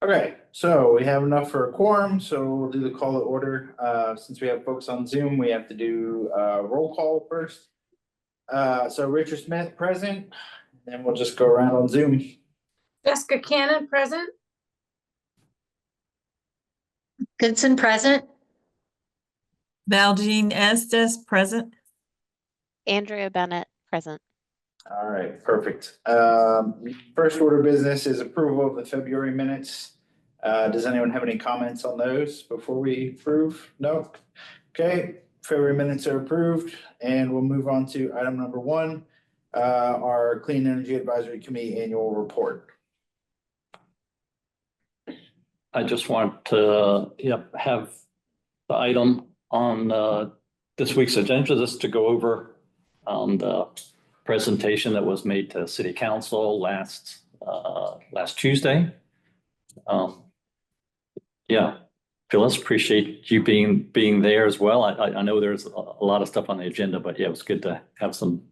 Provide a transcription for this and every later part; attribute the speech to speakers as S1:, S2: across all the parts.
S1: Okay, so we have enough for a quorum, so we'll do the call to order. Since we have folks on Zoom, we have to do roll call first. So Richard Smith present, then we'll just go around on Zoom.
S2: Jessica Cannon, present.
S3: Goodson, present.
S4: Valjean Estes, present.
S5: Andrea Bennett, present.
S1: All right, perfect. First order of business is approval of the February minutes. Does anyone have any comments on those before we approve? No? Okay, February minutes are approved, and we'll move on to item number one, our Clean Energy Advisory Committee annual report.
S6: I just want to, have the item on this week's agenda, just to go over the presentation that was made to City Council last Tuesday. Phyllis, appreciate you being there as well. I know there's a lot of stuff on the agenda, but yeah, it was good to have some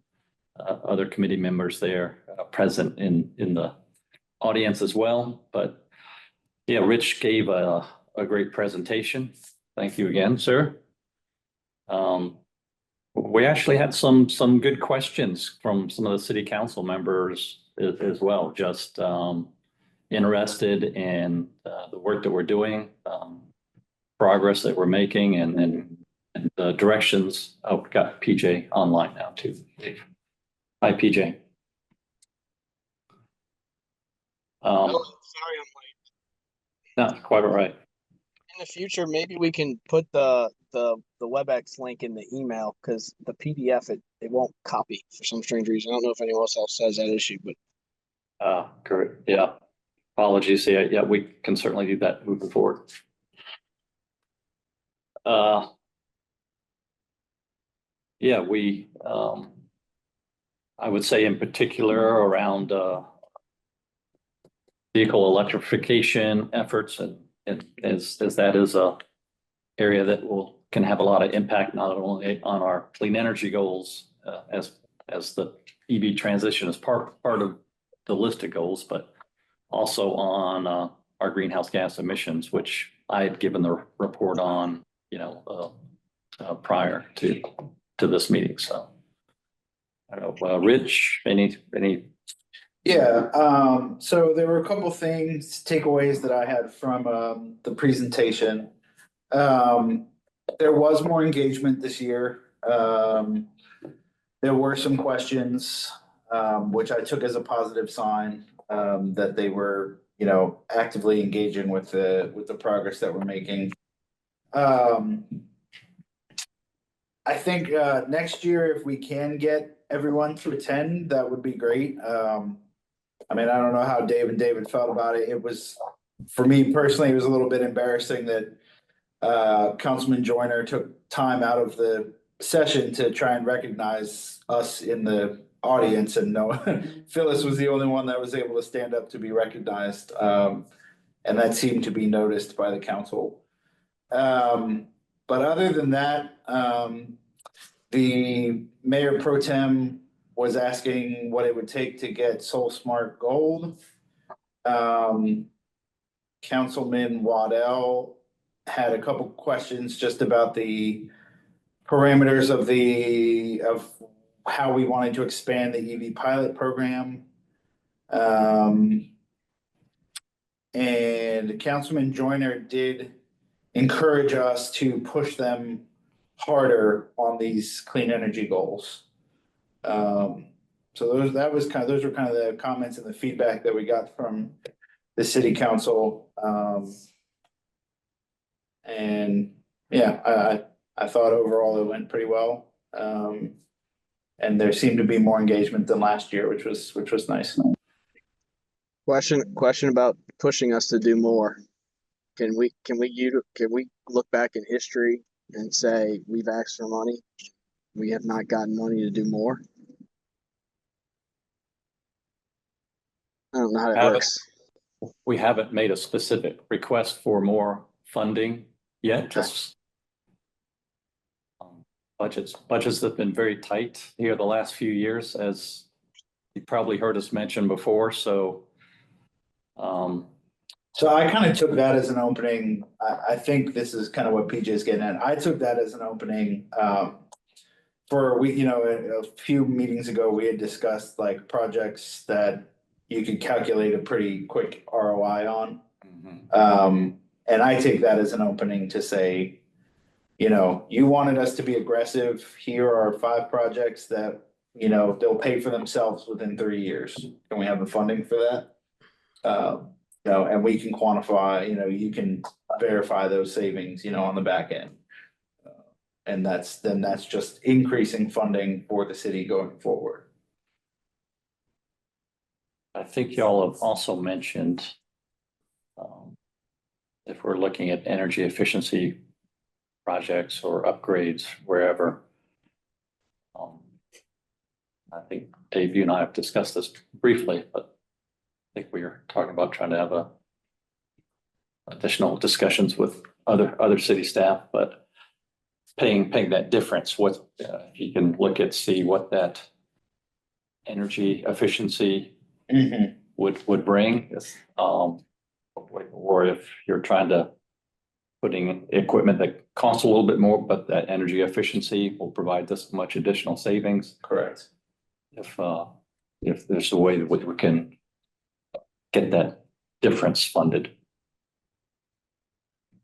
S6: other committee members there present in the audience as well. But yeah, Rich gave a great presentation. Thank you again, sir. We actually had some good questions from some of the city council members as well, just interested in the work that we're doing, progress that we're making, and the directions. Oh, we got PJ online now too. Hi, PJ.
S7: Oh, sorry, I'm late.
S6: No, quite all right.
S7: In the future, maybe we can put the WebEx link in the email, because the PDF it won't copy for some strange reason. I don't know if anyone else has that issue, but
S6: Correct. Yeah. Apologies. Yeah, we can certainly do that moving forward. We I would say in particular around vehicle electrification efforts, and as that is a area that can have a lot of impact, not only on our clean energy goals as the EV transition is part of the list of goals, but also on our greenhouse gas emissions, which I had given the report on, prior to this meeting. So I don't know, Rich, any?
S1: Yeah, so there were a couple things, takeaways that I had from the presentation. There was more engagement this year. There were some questions, which I took as a positive sign, that they were, actively engaging with the progress that we're making. I think next year, if we can get everyone to attend, that would be great. I don't know how Dave and David felt about it. It was, for me personally, it was a little bit embarrassing that Councilman Joyner took time out of the session to try and recognize us in the audience, and no, Phyllis was the only one that was able to stand up to be recognized, and that seemed to be noticed by the council. But other than that, the mayor pro tem was asking what it would take to get Soul Smart Gold. Councilman Waddell had a couple questions just about the parameters of how we wanted to expand the EV pilot program. And Councilman Joyner did encourage us to push them harder on these clean energy goals. So those were kind of the comments and the feedback that we got from the city council. And yeah, I thought overall it went pretty well. And there seemed to be more engagement than last year, which was nice.
S7: question about pushing us to do more. Can we look back in history and say we've asked for money, we have not gotten money to do more? I don't know how that works.
S6: We haven't made a specific request for more funding yet. Just budgets have been very tight here the last few years, as you probably heard us mention before. So
S1: So I kind of took that as an opening. I think this is kind of what PJ is getting at. I took that as an opening. For a few meetings ago, we had discussed like projects that you could calculate a pretty quick ROI on. And I take that as an opening to say, you wanted us to be aggressive. Here are 5 projects that, they'll pay for themselves within 3 years. Can we have the funding for that? And we can quantify, you can verify those savings, on the back end. And that's just increasing funding for the city going forward.
S6: I think y'all have also mentioned, if we're looking at energy efficiency projects or upgrades wherever. I think Dave, you and I have discussed this briefly, but I think we are talking about trying to have additional discussions with other city staff, but paying that difference, what you can see what that energy efficiency would bring. Or if you're trying to putting in equipment that costs a little bit more, but that energy efficiency will provide this much additional savings.
S1: Correct.
S6: If there's a way that we can get that difference funded.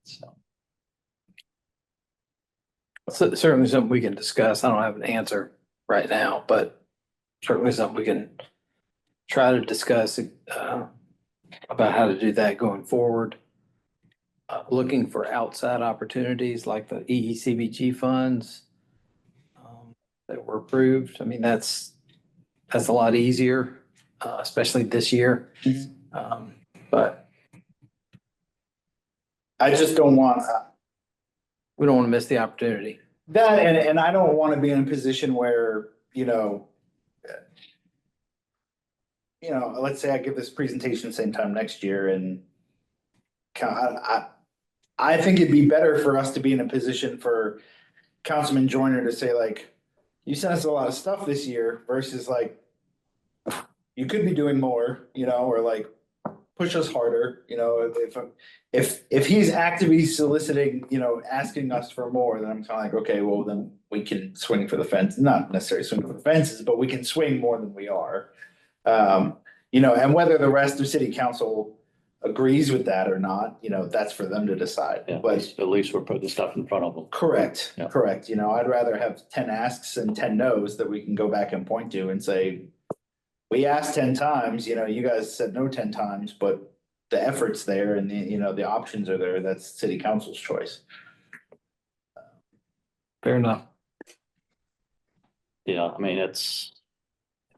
S6: So.
S8: Certainly something we can discuss. I don't have an answer right now, but certainly something we can try to discuss about how to do that going forward. Looking for outside opportunities like the EECBG funds that were approved. I mean, that's a lot easier, especially this year. But
S1: I just don't want
S8: we don't want to miss the opportunity.
S1: that, and I don't want to be in a position where, let's say I give this presentation same time next year and I think it'd be better for us to be in a position for Councilman Joyner to say like, you sent us a lot of stuff this year versus like, you could be doing more, or like push us harder, if he's actively soliciting, asking us for more, then I'm kind of like, okay, well, then we can swing for the fence, not necessarily swing for the fences, but we can swing more than we are. And whether the rest of city council agrees with that or not, that's for them to decide.
S6: Yeah,
S1: But
S6: at least we're putting the stuff in front of them.
S1: correct,
S6: Yeah.
S1: correct. I'd rather have 10 asks and 10 no's that we can go back and point to and say, we asked 10 times, you guys said no 10 times, but the effort's there and the options are there. That's city council's choice.
S8: Fair enough.
S6: Yeah, I mean, it's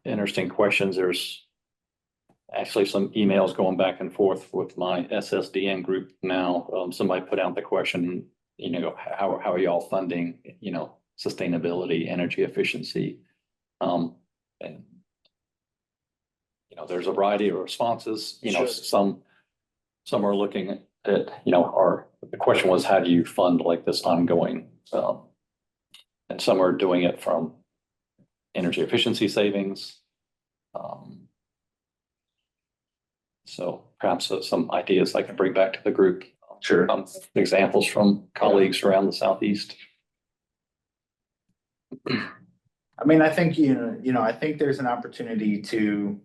S6: interesting questions. There's actually some emails going back and forth with my SSDN group now. Somebody put out the question, how are y'all funding, sustainability, energy efficiency? And there's a variety of responses,
S1: Sure.
S6: some are looking at, the question was, how do you fund like this ongoing? And some are doing it from energy efficiency savings. So perhaps some ideas I can bring back to the group.
S1: Sure.
S6: Examples from colleagues around the Southeast.
S1: I mean, I think, I think there's an opportunity to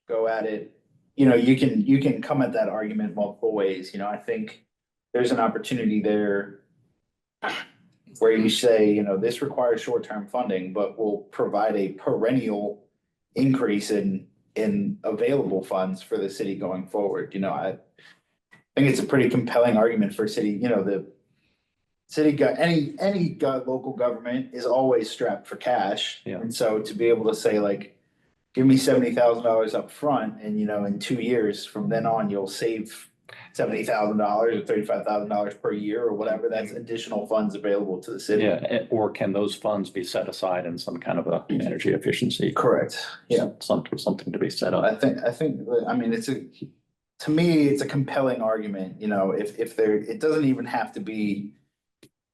S1: go at it. You can come at that argument multiple ways. I think there's an opportunity there where you say, this requires short-term funding, but will provide a perennial increase in available funds for the city going forward. I think it's a pretty compelling argument for city, the city any local government is always strapped for cash.
S6: Yeah.
S1: And so to be able to say like, give me $70,000 up front and, in 2 years from then on, you'll save $70,000 or $35,000 per year or whatever, that's additional funds available to the city.
S6: Yeah, or can those funds be set aside in some kind of a energy efficiency?
S1: Correct. Yeah.
S6: Something to be set up.
S1: I think, I mean, to me, it's a compelling argument, if there, it doesn't even have to be,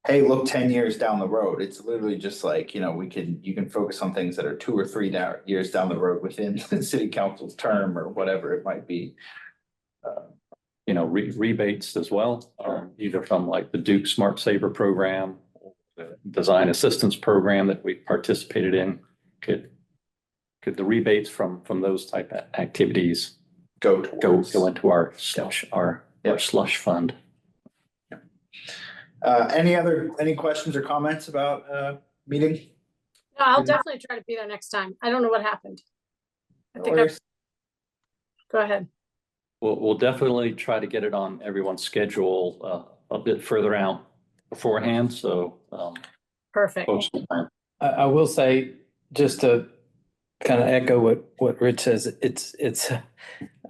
S1: hey, look 10 years down the road. It's literally just like, you can focus on things that are 2 or 3 years down the road within the city council's term or whatever it might be.
S6: rebates as well, either from like the Duke Smart Saver program, the design assistance program that we participated in. Could the rebates from those type of activities
S1: Go
S6: go
S1: towards.
S6: into our slush fund?
S1: Any questions or comments about, meeting?
S2: No, I'll
S1: Mhm.
S2: definitely try to be there next time. I don't know what happened. I
S1: No
S2: think I,
S1: worries.
S2: go ahead.
S6: We'll definitely try to get it on everyone's schedule, a bit further out beforehand, so,
S2: Perfect.
S6: folks can plan.
S8: I will say, just to kind of echo what Rich says, it's,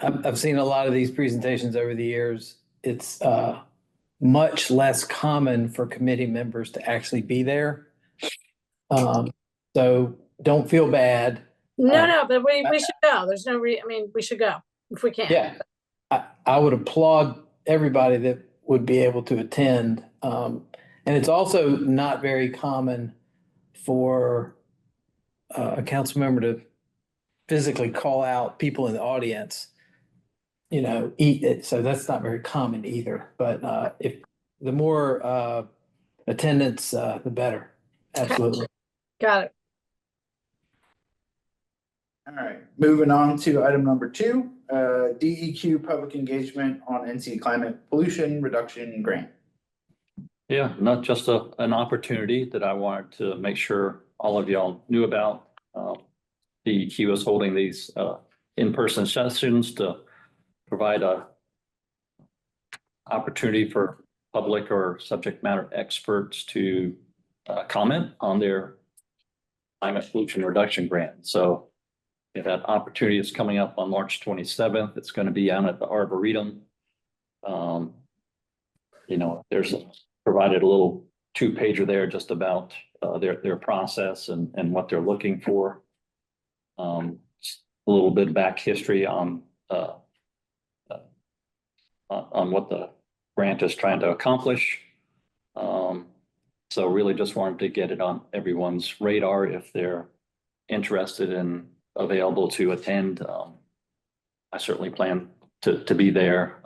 S8: I've seen a lot of these presentations over the years. It's much less common for committee members to actually be there. So don't feel bad.
S2: No, but we should go. There's no I mean, we should go if we can.
S8: Yeah, I would applaud everybody that would be able to attend. And it's also not very common for a council member to physically call out people in the audience, eat it. So that's not very common either. But if the more attendance, the better. Absolutely.
S2: Got it.
S1: All right, moving on to item number 2, DEQ public engagement on NC climate pollution reduction grant.
S6: Yeah, not just an opportunity that I wanted to make sure all of y'all knew about. DEQ is holding these in-person sessions to provide a opportunity for public or subject matter experts to comment on their climate pollution reduction grant. So that opportunity is coming up on March 27th. It's going to be out at the Arboretum. There's provided a little 2-pager there just about their process and what they're looking for. A little bit back history on what the grant is trying to accomplish. So really just wanted to get it on everyone's radar if they're interested and available to attend. I certainly plan to be there.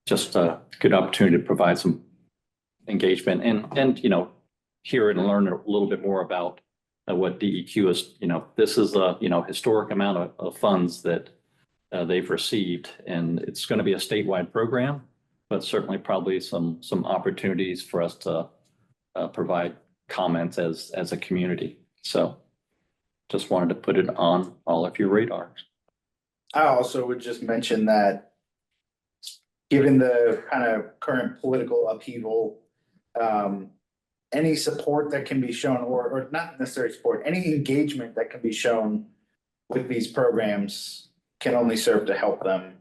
S6: Just a good opportunity to provide some engagement and hear and learn a little bit more about what DEQ is. This is a historic amount of funds that they've received, and it's going to be a statewide program, but certainly probably some opportunities for us to provide comments as a community. So just wanted to put it on all of your radars.
S1: I also would just mention that given the kind of current political upheaval, any support that can be shown, or not necessarily support, any engagement that can be shown with these programs can only serve to help them.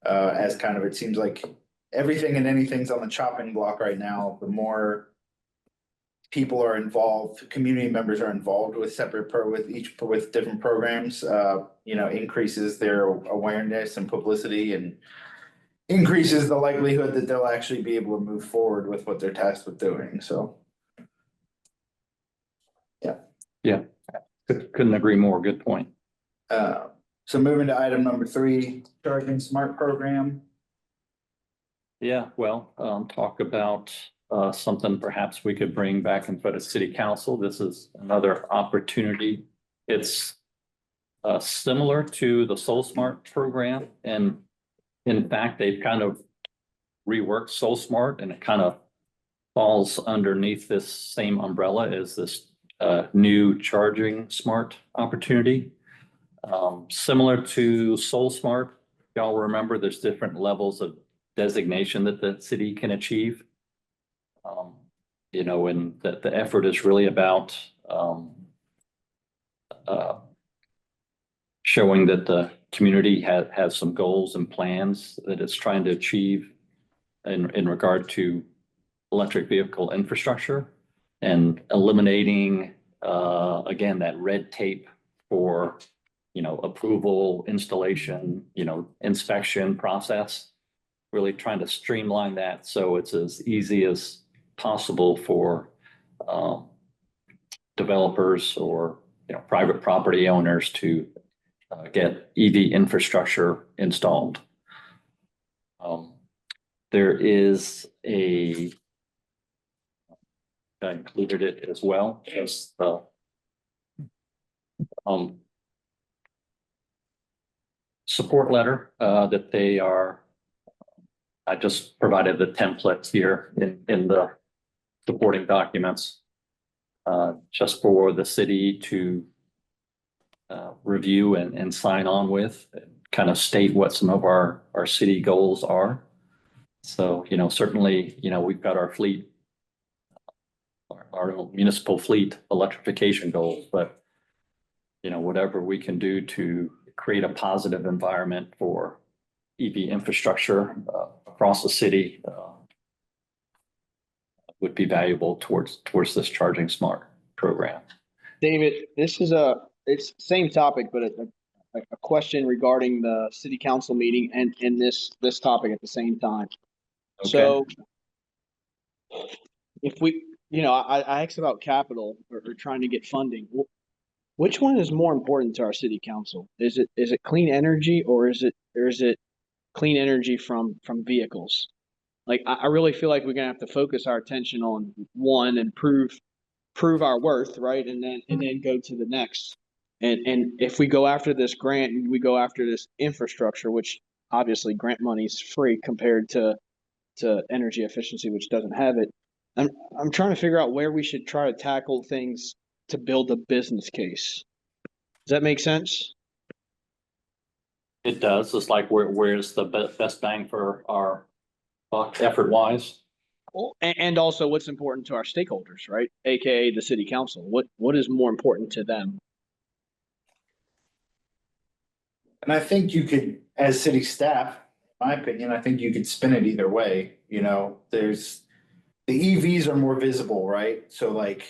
S1: As kind of, it seems like everything and anything's on the chopping block right now. The more people are involved, community members are involved with with different programs, increases their awareness and publicity and increases the likelihood that they'll actually be able to move forward with what they're tasked with doing. So.
S6: Yeah. Couldn't agree more. Good point.
S1: So moving to item number 3, Charging Smart program.
S6: Yeah, well, talk about something perhaps we could bring back in front of city council. This is another opportunity. It's similar to the Soul Smart program. And in fact, they've kind of reworked Soul Smart, and it kind of falls underneath this same umbrella as this new Charging Smart opportunity. Similar to Soul Smart, y'all remember there's different levels of designation that the city can achieve. And the effort is really about showing that the community has some goals and plans that it's trying to achieve in regard to electric vehicle infrastructure and eliminating, again, that red tape for, approval, installation, inspection process, really trying to streamline that so it's as easy as possible for developers or, private property owners to get EV infrastructure installed. There is I included it as well as the support letter that they are. I just provided the templates here in the supporting documents just for the city to review and sign on with, kind of state what some of our city goals are. So, certainly, we've got our fleet, our municipal fleet electrification goals, but whatever we can do to create a positive environment for EV infrastructure across the city would be valuable towards this Charging Smart program.
S7: David, this is it's same topic, but a question regarding the city council meeting and this topic at the same time.
S6: Okay.
S7: So if we, I asked about capital or trying to get funding. Which one is more important to our city council? Is it clean energy or is it clean energy from vehicles? Like, I really feel like we're gonna have to focus our attention on one and prove our worth, right? And then go to the next. And if we go after this grant and we go after this infrastructure, which obviously grant money is free compared to energy efficiency, which doesn't have it. I'm trying to figure out where we should try to tackle things to build a business case. Does that make sense?
S6: It does. It's like where's the best bang for our buck effort wise?
S7: Well, and also what's important to our stakeholders, right? AKA the city council. What is more important to them?
S1: And I think you could, as city staff, in my opinion, I think you could spin it either way. There's the EVs are more visible, right? So like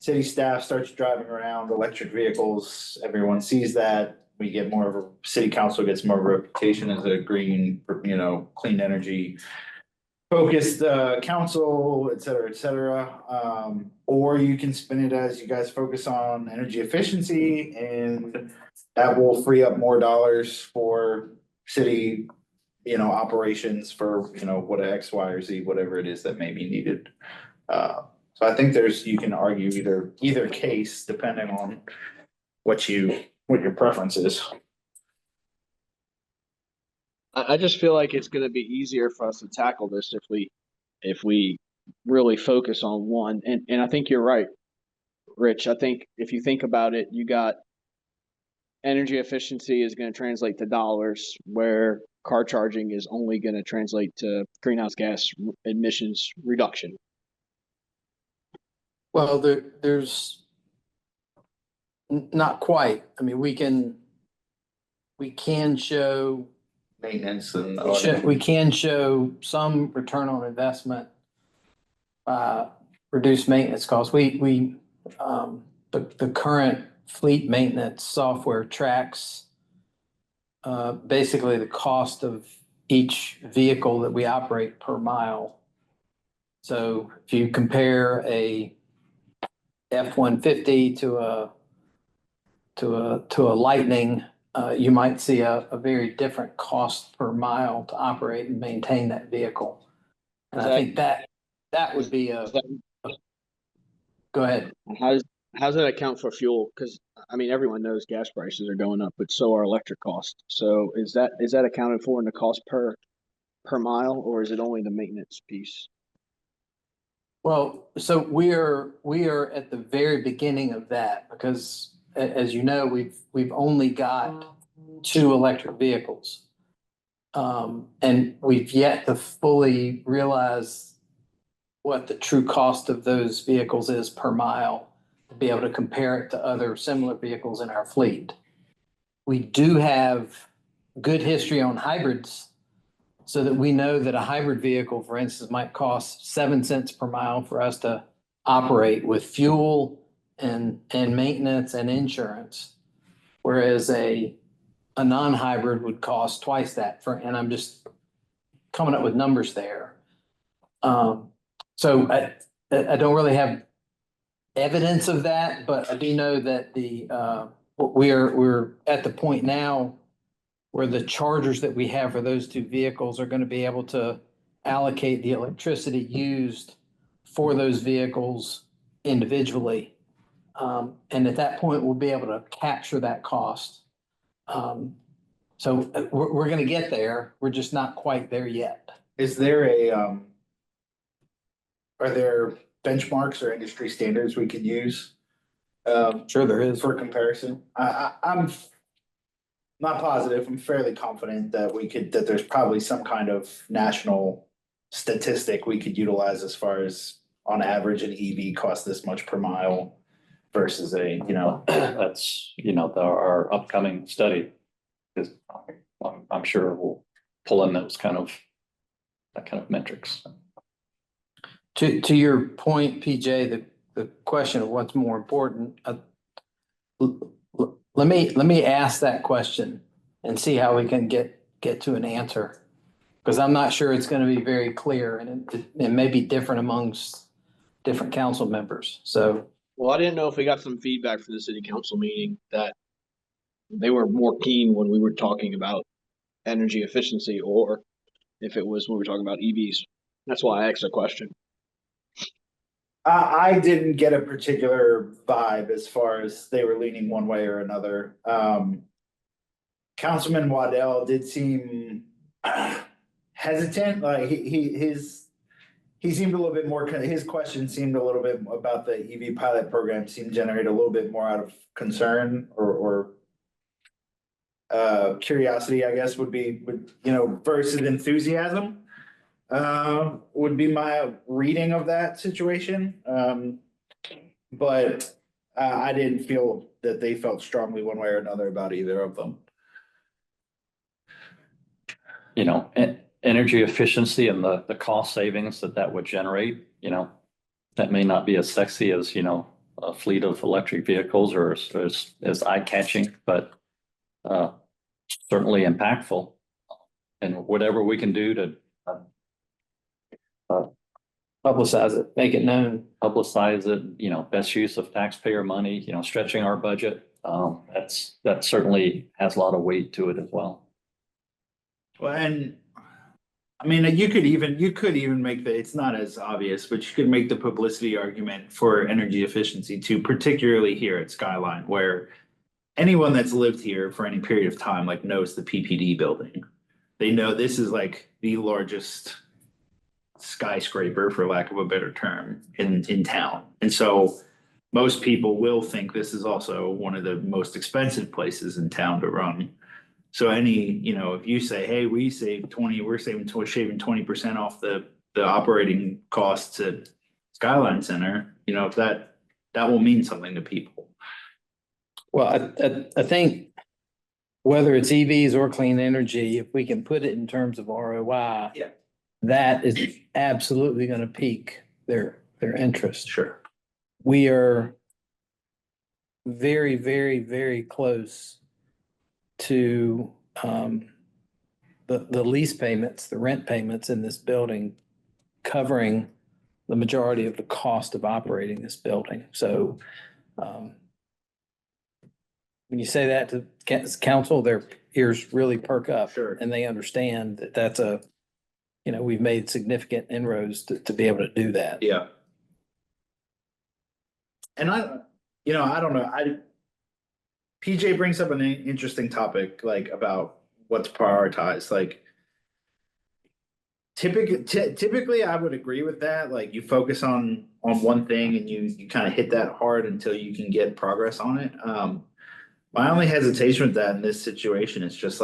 S1: city staff starts driving around electric vehicles, everyone sees that. We get more of a city council gets more of a reputation as a green, clean energy focused council, et cetera, et cetera. Or you can spin it as you guys focus on energy efficiency and that will free up more dollars for city, operations for, what X, Y, or Z, whatever it is that may be needed. So I think you can argue either case depending on what your preference is.
S7: I just feel like it's going to be easier for us to tackle this if we really focus on one. And I think you're right, Rich. I think if you think about it, you got energy efficiency is going to translate to dollars, where car charging is only going to translate to greenhouse gas emissions reduction.
S8: Well, there's not quite. I mean, we can show
S1: Maintenance and.
S8: we can show some return on investment, reduce maintenance costs. The current fleet maintenance software tracks basically the cost of each vehicle that we operate per mile. So if you compare a F-150 to a Lightning, you might see a very different cost per mile to operate and maintain that vehicle. And I think that would be go ahead.
S7: How's that account for fuel? Because I mean, everyone knows gas prices are going up, but so are electric costs. So is that accounted for in the cost per mile, or is it only the maintenance piece?
S8: Well, so we are at the very beginning of that because, as you know, we've only got 2 electric vehicles, and we've yet to fully realize what the true cost of those vehicles is per mile to be able to compare it to other similar vehicles in our fleet. We do have good history on hybrids, so that we know that a hybrid vehicle, for instance, might cost 7 cents per mile for us to operate with fuel and maintenance and insurance, whereas a non-hybrid would cost twice that. And I'm just coming up with numbers there. So I don't really have evidence of that, but I do know that we're at the point now where the chargers that we have for those two vehicles are gonna be able to allocate the electricity used for those vehicles individually. And at that point, we'll be able to capture that cost. So we're gonna get there. We're just not quite there yet.
S1: Is there a, are there benchmarks or industry standards we could use?
S8: Sure there is.
S1: For comparison? I'm not positive. I'm fairly confident that that there's probably some kind of national statistic we could utilize as far as on average an EV costs this much per mile versus a,
S6: That's, our upcoming study is, I'm sure we'll pull in that kind of metrics.
S8: To your point, PJ, the question of what's more important, let me ask that question and see how we can get to an answer. Because I'm not sure it's gonna be very clear, and it may be different amongst different council members, so.
S7: Well, I didn't know if we got some feedback from the city council meeting that they were more keen when we were talking about energy efficiency, or if it was when we were talking about EVs. That's why I asked the question.
S1: I didn't get a particular vibe as far as they were leaning one way or another. Councilman Waddell did seem hesitant, like he seemed a little bit more, his question seemed a little bit about the EV pilot program seemed to generate a little bit more out of concern or curiosity, I guess would versus enthusiasm. Would be my reading of that situation. But I didn't feel that they felt strongly one way or another about either of them.
S6: Energy efficiency and the cost savings that would generate, that may not be as sexy as, a fleet of electric vehicles or as eye-catching, but certainly impactful. And whatever we can do to
S8: Publicize it, make it known.
S6: publicize it, best use of taxpayer money, stretching our budget, that certainly has a lot of weight to it as well.
S1: Well, and I mean, you could even make it's not as obvious, but you could make the publicity argument for energy efficiency too, particularly here at Skyline, where anyone that's lived here for any period of time, knows the PPD building. They know this is the largest skyscraper, for lack of a better term, in town. And so most people will think this is also one of the most expensive places in town to run. So if you say, hey, we're saving 20% off the operating costs at Skyline Center, that will mean something to people.
S8: Well, I think whether it's EVs or clean energy, if we can put it in terms of ROI.
S1: Yeah.
S8: That is absolutely gonna pique their interest.
S1: Sure.
S8: We are very, very, very close to the lease payments, the rent payments in this building covering the majority of the cost of operating this building. So when you say that to council, their ears really perk up.
S1: Sure.
S8: And they understand that that's we've made significant inroads to be able to do that.
S1: Yeah. And I don't know, PJ brings up an interesting topic, about what's prioritized, typically I would agree with that, you focus on one thing and you kind of hit that hard until you can get progress on it. My only hesitation with that in this situation is just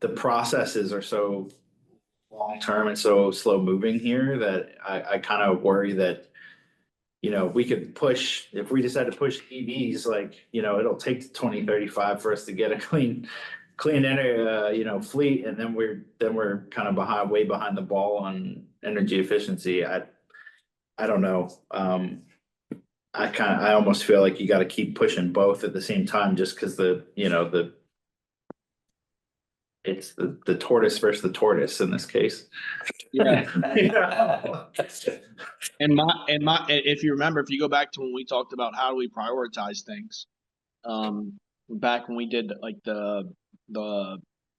S1: the processes are so long-term and so slow moving here that I kind of worry that, we could push, if we decide to push EVs, it'll take to 2035 for us to get a clean energy, fleet. And then we're kind of way behind the ball on energy efficiency. I don't know. I almost feel like you got to keep pushing both at the same time, just because it's the tortoise versus the tortoise in this case.
S7: Yeah. And if you remember, if you go back to when we talked about how do we prioritize things, back when we did like the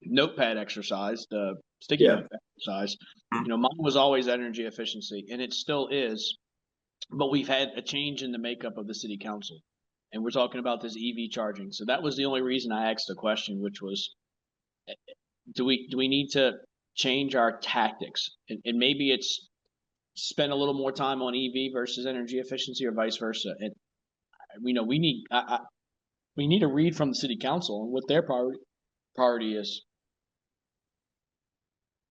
S7: notepad exercise, the sticky
S1: Yeah.
S7: note exercise. You know, mine was always energy efficiency, and it still is. But we've had a change in the makeup of the city council, and we're talking about this EV charging. So that was the only reason I asked the question, which was, do we need to change our tactics? And maybe it's spend a little more time on EV versus energy efficiency, or vice versa. And we know we need we need a read from the city council and what their priority is.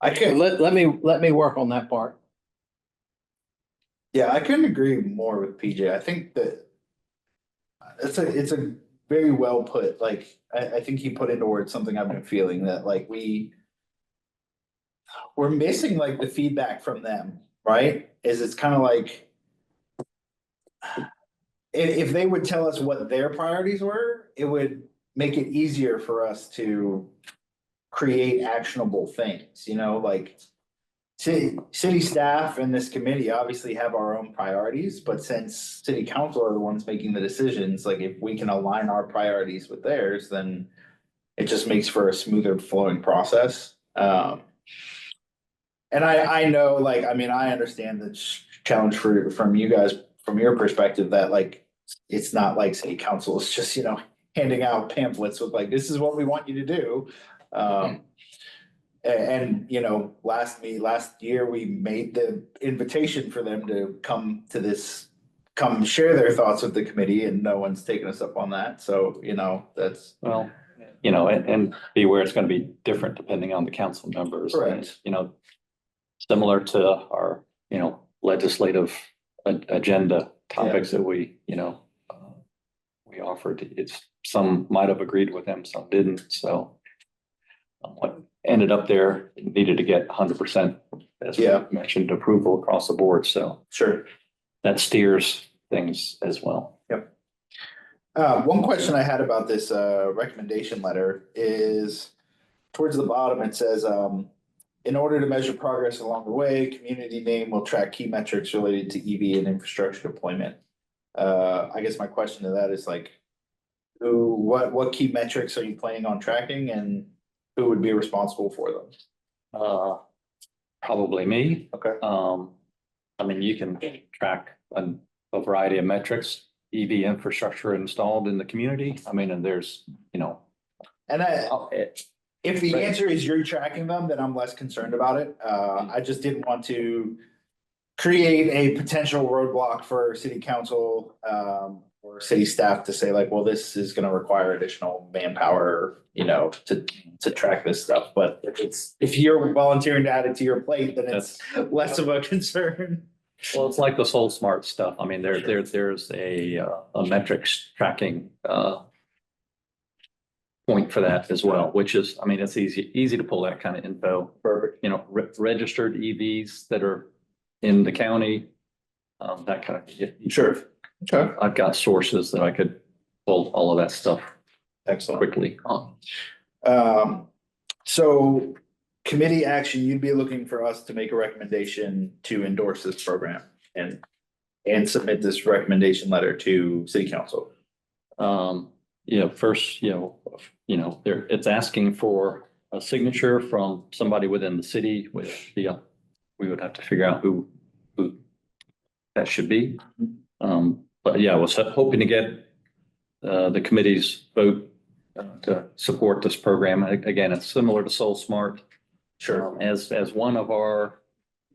S1: I could,
S8: Let me work on that part.
S1: yeah, I couldn't agree more with PJ. I think that it's a very well put, like, I think he put into words something I've been feeling, that like we're missing like the feedback from them, right? Is it's kind of like if they would tell us what their priorities were, it would make it easier for us to create actionable things, you know, like city staff and this committee obviously have our own priorities, but since city council are the ones making the decisions, like if we can align our priorities with theirs, then it just makes for a smoother flowing process. And I know, like, I mean, I understand the challenge from you guys, from your perspective, that like, it's not like city council is just, you know, handing out pamphlets with like, this is what we want you to do. And, you know, last year, we made the invitation for them to come share their thoughts with the committee, and no one's taken us up on that. So, you know, that's.
S6: Well, you know, and be aware it's going to be different depending on the council members.
S1: Correct.
S6: You know, similar to our, you know, legislative agenda topics that we, you know, we offered. It's, some might have agreed with them, some didn't. So what ended up there needed to get 100%, as we mentioned, approval across the board. So
S1: Sure.
S6: that steers things as well.
S1: Yep. One question I had about this recommendation letter is towards the bottom, it says, in order to measure progress along the way, community name will track key metrics related to EV and infrastructure deployment. I guess my question to that is like, what key metrics are you planning on tracking, and who would be responsible for them?
S6: Probably me.
S1: Okay.
S6: I mean, you can track a variety of metrics, EV infrastructure installed in the community. I mean, and there's, you know.
S1: And if the answer is you're tracking them, then I'm less concerned about it. I just didn't want to create a potential roadblock for city council, or city staff to say like, well, this is gonna require additional manpower, you know, to track this stuff. But if you're volunteering to add it to your plate, then it's less of a concern.
S6: Well, it's like the Soul Smart stuff. I mean, there's a metrics tracking point for that as well, which is, I mean, it's easy to pull that kind of info.
S1: Perfect.
S6: You know, registered EVs that are in the county, that kind of.
S1: Sure. Okay.
S6: I've got sources that I could pull all of that stuff
S1: Excellent.
S6: quickly on.
S1: So committee action, you'd be looking for us to make a recommendation to endorse this program and submit this recommendation letter to city council.
S6: You know, first, you know, it's asking for a signature from somebody within the city with the, we would have to figure out who that should be. But yeah, I was hoping to get the committee's vote to support this program. Again, it's similar to Soul Smart.
S1: Sure.
S6: As one of our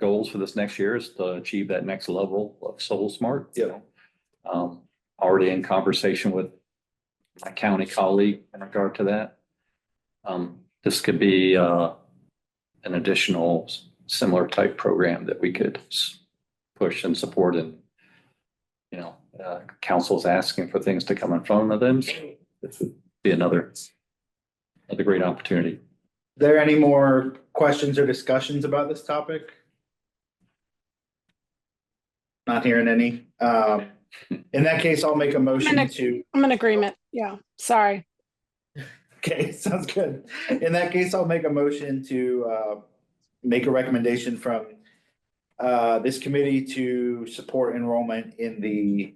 S6: goals for this next year is to achieve that next level of Soul Smart.
S1: Yeah.
S6: Already in conversation with my county colleague in regard to that. This could be an additional similar type program that we could push and support, and you know, council's asking for things to come in front of them. This would be another great opportunity.
S1: There any more questions or discussions about this topic? Not hearing any. In that case, I'll make a motion to.
S9: I'm in agreement. Yeah, sorry.
S1: Okay, sounds good. In that case, I'll make a motion to make a recommendation from this committee to support enrollment in the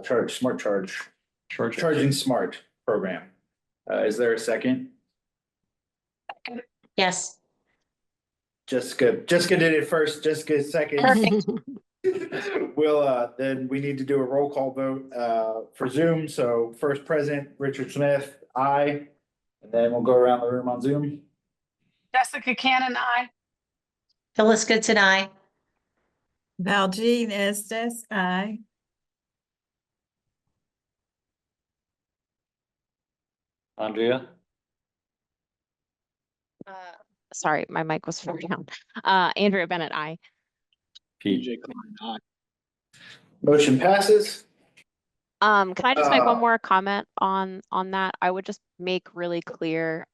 S1: Charging Smart program. Is there a second?
S3: Yes.
S1: Jessica did it first. Jessica second.
S3: Perfect.
S1: Then we need to do a roll call vote, for Zoom. So first present, Richard Smith, aye. And then we'll go around the room on Zoom.
S9: Jessica Cannon, I.
S3: Phyllis Goodson, aye.
S4: Valjean Estes, aye.
S6: Andrea,
S5: Sorry, my mic was far down. Andrea Bennett, I.
S6: Pete,
S7: PJ Klein, aye.
S1: Motion passes.
S5: Can I just make one
S1: Uh,
S5: more comment on that? I would just make really clear,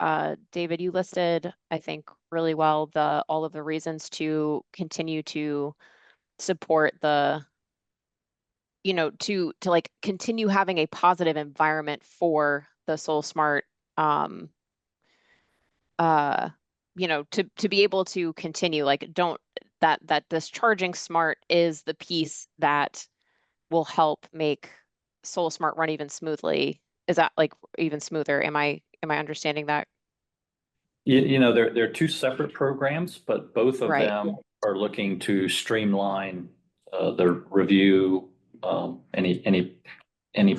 S5: David, you listed, I think, really well all of the reasons to continue to support the, to like continue having a positive environment for the Soul Smart, to be able to continue, like, that this charging smart is the piece that will help make Soul Smart run even smoothly. Is that like even smoother? Am I understanding that?
S6: they're two separate programs, but both of
S5: Right.
S6: them are looking to streamline the review, any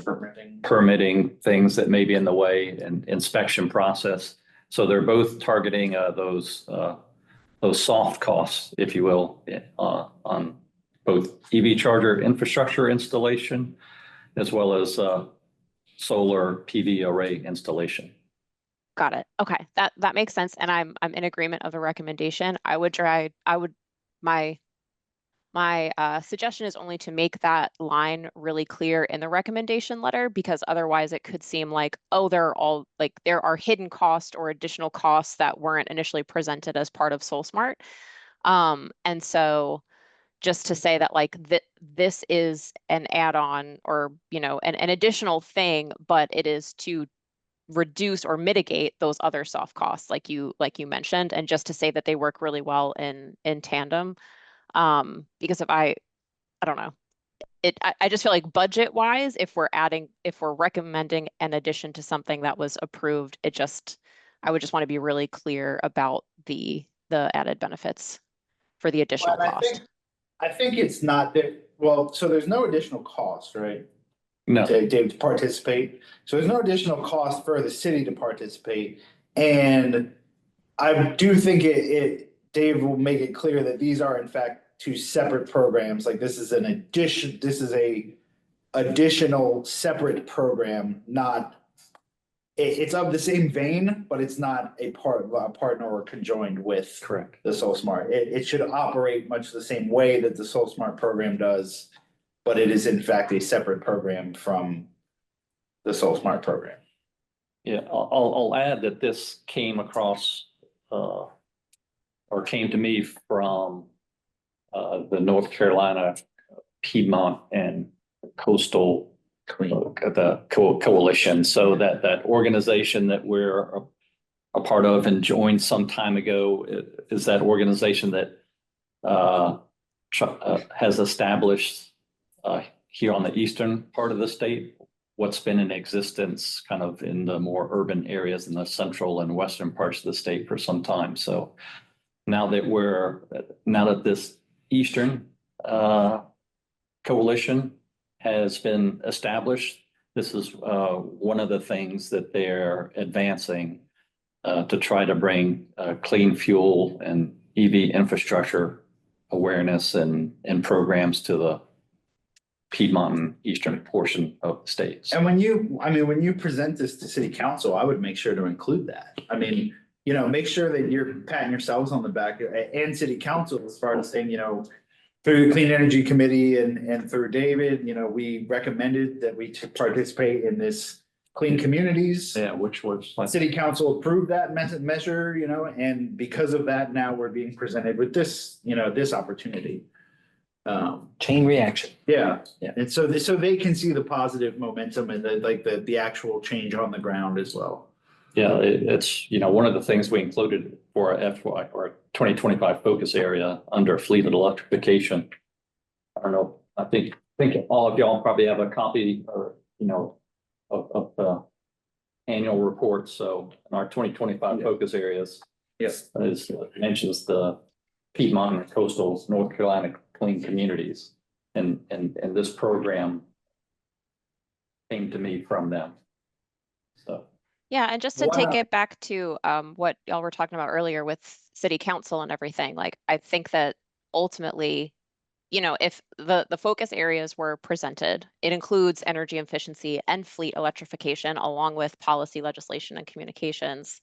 S6: permitting things that may be in the way and inspection process. So they're both targeting those soft costs, if you will, on both EV charger infrastructure installation as well as solar PV array installation.
S5: Got it. Okay, that makes sense, and I'm in agreement of the recommendation. My suggestion is only to make that line really clear in the recommendation letter, because otherwise it could seem like, oh, there are hidden costs or additional costs that weren't initially presented as part of Soul Smart. And so just to say that like this is an add-on or, an additional thing, but it is to reduce or mitigate those other soft costs like you mentioned, and just to say that they work really well in tandem. Because I don't know, I just feel like budget wise, if we're recommending an addition to something that was approved, I would just want to be really clear about the added benefits for the additional
S1: Well,
S5: cost.
S1: I think it's not that, well, so there's no additional cost, right?
S6: No,
S1: To participate. So there's no additional cost for the city to participate. And I do think Dave will make it clear that these are in fact two separate programs. Like this is a additional separate program, not, it's of the same vein, but it's not a partner or conjoined with
S6: correct.
S1: the Soul Smart. It should operate much the same way that the Soul Smart program does, but it is in fact a separate program from the Soul Smart program.
S6: Yeah, I'll add that this came across, or came to me from the North Carolina Piedmont and Coastal Coalition. So that organization that we're a part of and joined some time ago is that organization that has established here on the eastern part of the state what's been in existence kind of in the more urban areas in the central and western parts of the state for some time. So now that this eastern coalition has been established, this is one of the things that they're advancing to try to bring clean fuel and EV infrastructure awareness and programs to the Piedmont and eastern portion of the state.
S1: And when you present this to city council, I would make sure to include that. I mean, make sure that you're patting yourselves on the back and city council as far as saying, through the Clean Energy Committee and through David, we recommended that we participate in this Clean Communities.
S6: Yeah, which was
S1: City council approved that measure, and because of that, now we're being presented with this, this opportunity.
S8: Chain reaction.
S1: Yeah,
S8: Yeah.
S1: and so they can see the positive momentum and the actual change on the ground as well.
S6: Yeah, it's, one of the things we included for our FY or 2025 focus area under fleet electrification. I don't know, I think all of y'all probably have a copy or, of the annual report. So in our 2025 focus areas.
S1: Yes.
S6: Mentions the Piedmont and coastal North Carolina clean communities. And this program came to me from them. So.
S5: Yeah, and just to take
S1: Wow.
S5: it back to what y'all were talking about earlier with city council and everything, like I think that ultimately, you know, if the focus areas were presented, it includes energy efficiency and fleet electrification along with policy, legislation, and communications.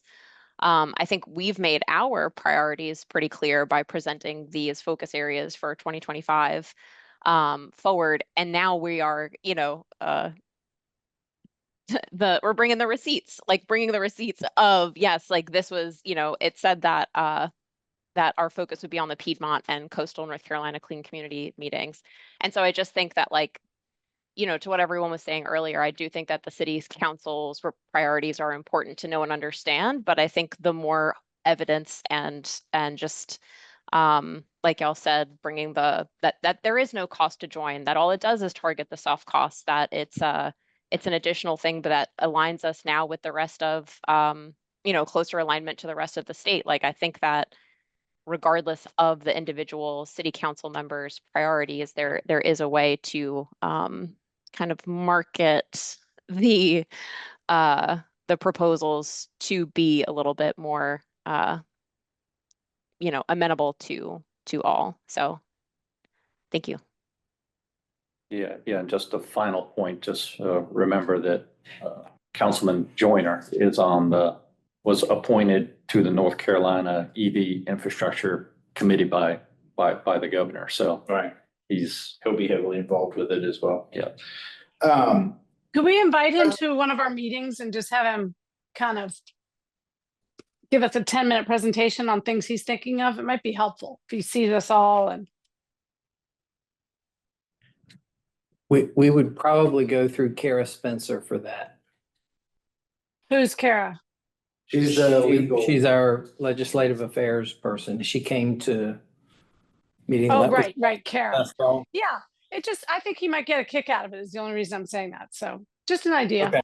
S5: I think we've made our priorities pretty clear by presenting these focus areas for 2025 forward, and now we are, you know, we're bringing the receipts, like bringing the receipts of, yes, like this was, you know, it said that that our focus would be on the Piedmont and coastal North Carolina clean community meetings. And so I just think that, like, you know, to what everyone was saying earlier, I do think that the city's council's priorities are important to know and understand, but I think the more evidence and just like y'all said, bringing that there is no cost to join, that all it does is target the soft costs, that it's an additional thing, but that aligns us now with the rest of you know, closer alignment to the rest of the state. Like I think that regardless of the individual city council members' priorities, there is a way to kind of market the proposals to be a little bit more you know, amenable to all. So thank you.
S6: Yeah, and just a final point, just remember that Councilman Joyner was appointed to the North Carolina EV Infrastructure Committee by the governor. So
S1: Right.
S6: he'll
S1: He'll be heavily involved with it as well.
S6: Yeah.
S9: Could we invite him to one of our meetings and just have him kind of give us a 10-minute presentation on things he's thinking of? It might be helpful if he sees us all. And
S8: We would probably go through Kara Spencer for that.
S9: who's Kara?
S1: She's the legal.
S8: She's our legislative affairs person. She came to meeting.
S9: Oh,
S8: that was-
S9: right, Kara.
S8: That's all.
S9: Yeah, I think he might get a kick out of it, is the only reason I'm saying that. So just an idea.
S8: Okay.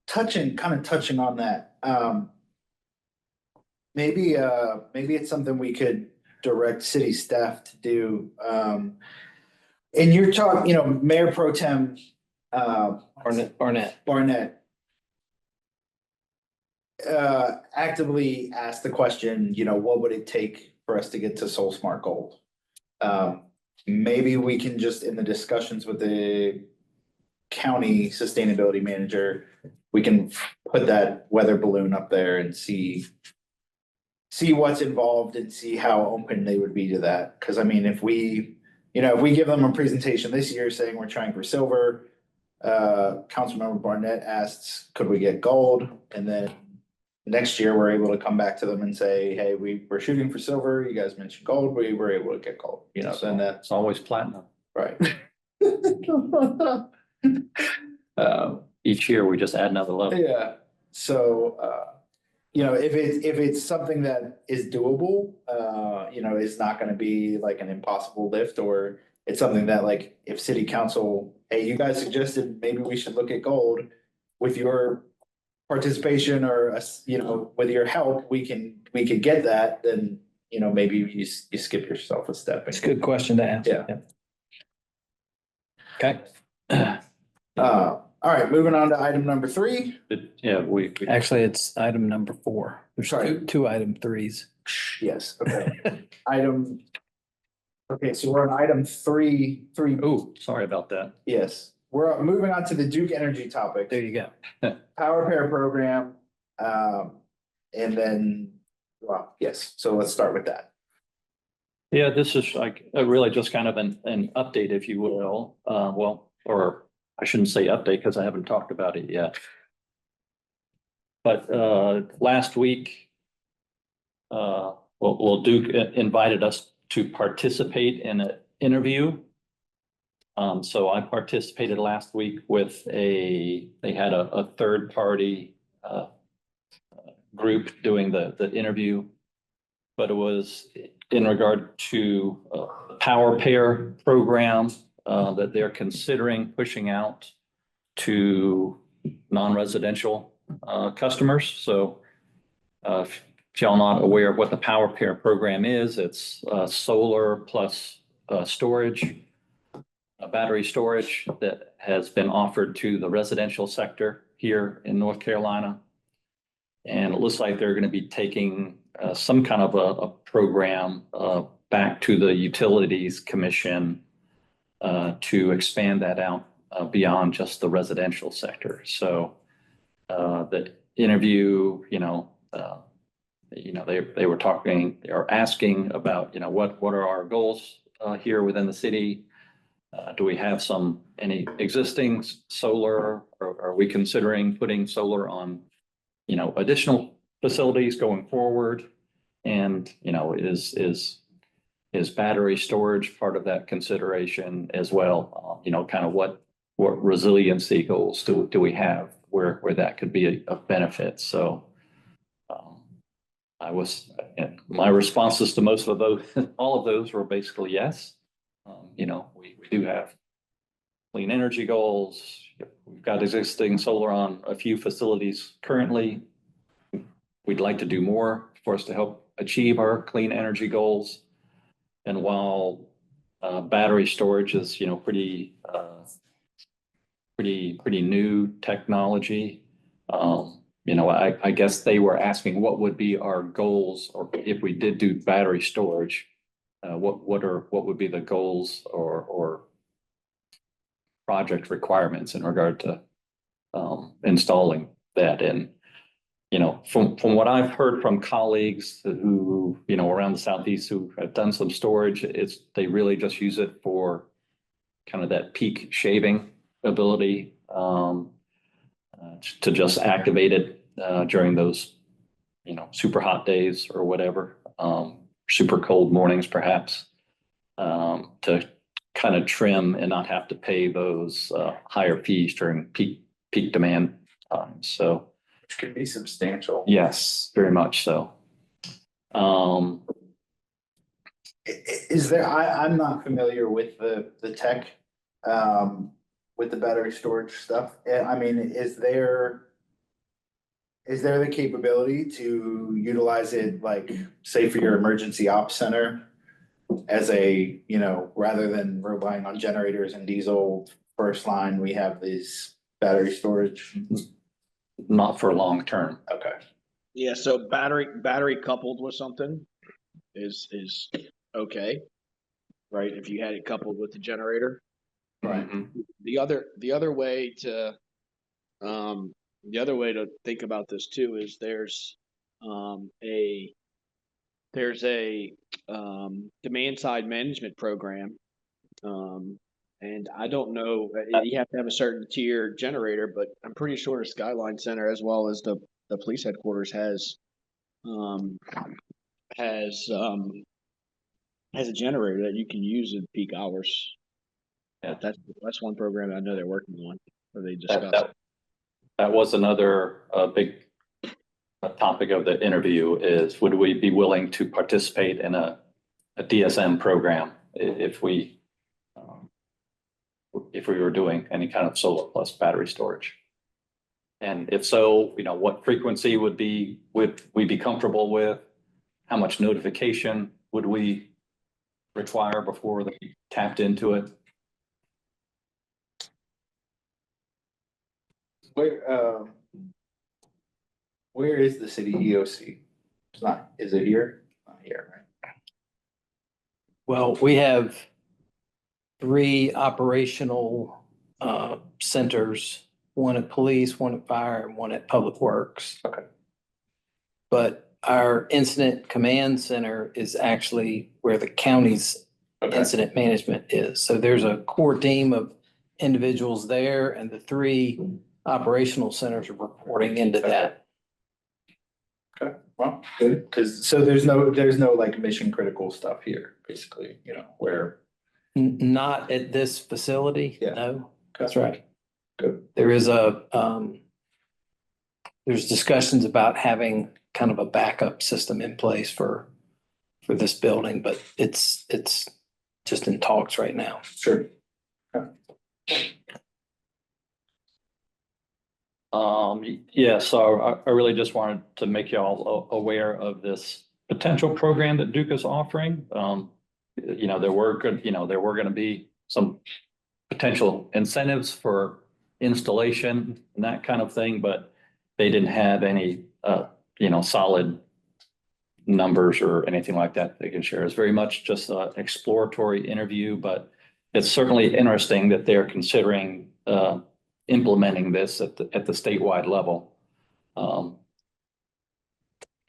S1: Kind of touching on that, maybe it's something we could direct city staff to do. And you're talking, you know, Mayor Pro Tem,
S8: Barnett.
S1: actively asked the question, you know, what would it take for us to get to Soul Smart Gold? Maybe we can just, in the discussions with the county sustainability manager, we can put that weather balloon up there and see what's involved and see how open they would be to that. Cause I mean, if we give them a presentation this year saying we're trying for silver, Councilmember Barnett asks, could we get gold? And then next year, we're able to come back to them and say, hey, we're shooting for silver. You guys mentioned gold. We were able to get gold, you know, so then that's
S6: it's always platinum.
S1: right.
S6: Each year we just add another level.
S1: Yeah, so, you know, if it's something that is doable, you know, it's not gonna be like an impossible lift, or it's something that, like, if city council, hey, you guys suggested maybe we should look at gold with your participation, or, you know, with your help, we could get that, then, you know, maybe you skip yourself a step.
S8: It's a good question to ask.
S1: Yeah.
S8: Okay.
S1: All right, moving on to item number 3.
S6: Yeah, we
S8: Actually, it's item number 4. There's
S1: Sorry.
S8: two item 3s.
S1: Yes, okay. Okay, so we're on item 3.
S6: Oh, sorry about that.
S1: Yes, we're moving on to the Duke Energy topic.
S8: There you go.
S1: Power Pair program. And then, well, yes, so let's start with that.
S6: Yeah, this is like really just kind of an update, if you will. Or I shouldn't say update because I haven't talked about it yet. But last week, Duke invited us to participate in an interview. So I participated last week with they had a third party group doing the interview, but it was in regard to a Power Pair program that they're considering pushing out to non-residential customers. So if y'all not aware of what the Power Pair program is, it's solar plus storage, battery storage that has been offered to the residential sector here in North Carolina. And it looks like they're going to be taking some kind of a program back to the Utilities Commission to expand that out beyond just the residential sector. So the interview, they were talking or asking about, what are our goals here within the city? Do we have any existing solar, or are we considering putting solar on, additional facilities going forward? And, is battery storage part of that consideration as well? Kind of what resiliency goals do we have where that could be of benefit? So my responses to most of those, all of those were basically yes. We do have clean energy goals. We've got existing solar on a few facilities currently. We'd like to do more for us to help achieve our clean energy goals. And while battery storage is, pretty new technology, I guess they were asking what would be our goals, or if we did do battery storage, what would be the goals or project requirements in regard to installing that. And from what I've heard from colleagues who around the Southeast who have done some storage, they really just use it for kind of that peak shaving ability, to just activate it during those super hot days or whatever, super cold mornings perhaps, to kind of trim and not have to pay those higher fees during peak demand times. So
S1: Which could be substantial.
S6: yes, very much so.
S1: Is there, I'm not familiar with the tech, with the battery storage stuff. I mean, is there the capability to utilize it, like, say, for your emergency ops center as a, rather than relying on generators and diesel first line, we have these battery storage?
S6: Not for long term.
S1: Okay.
S7: Yeah, so battery coupled with something is okay, right? If you had it coupled with the generator.
S1: Right.
S7: The other way to think about this too is there's a demand side management program, and I don't know, you have to have a certain tier generator, but I'm pretty sure the Skyline Center as well as the police headquarters has a generator that you can use in peak hours.
S6: Yeah.
S7: That's one program I know they're working on, where they discuss.
S6: That was another big topic of the interview is, would we be willing to participate in a DSM program if we were doing any kind of solar plus battery storage? And if so, what frequency would we be comfortable with? How much notification would we require before they tapped into it?
S1: Where is the city EOC? Is it here? Not here, right?
S8: Well, we have 3 operational centers, one at police, one at fire, and one at public works.
S1: Okay.
S8: But our incident command center is actually where the county's incident management is. So there's a core team of individuals there, and the 3 operational centers are reporting into that.
S1: Okay, well, good, because so there's no like mission critical stuff here, basically, where.
S8: Not at this facility,
S1: Yeah.
S8: no, that's right.
S1: Good.
S8: There is there's discussions about having kind of a backup system in place for this building, but it's just in talks right now.
S1: Sure.
S6: Yeah, so I really just wanted to make you all aware of this potential program that Duke is offering. There were going to be some potential incentives for installation and that kind of thing, but they didn't have any, solid numbers or anything like that they can share. It's very much just an exploratory interview, but it's certainly interesting that they're considering implementing this at the statewide level.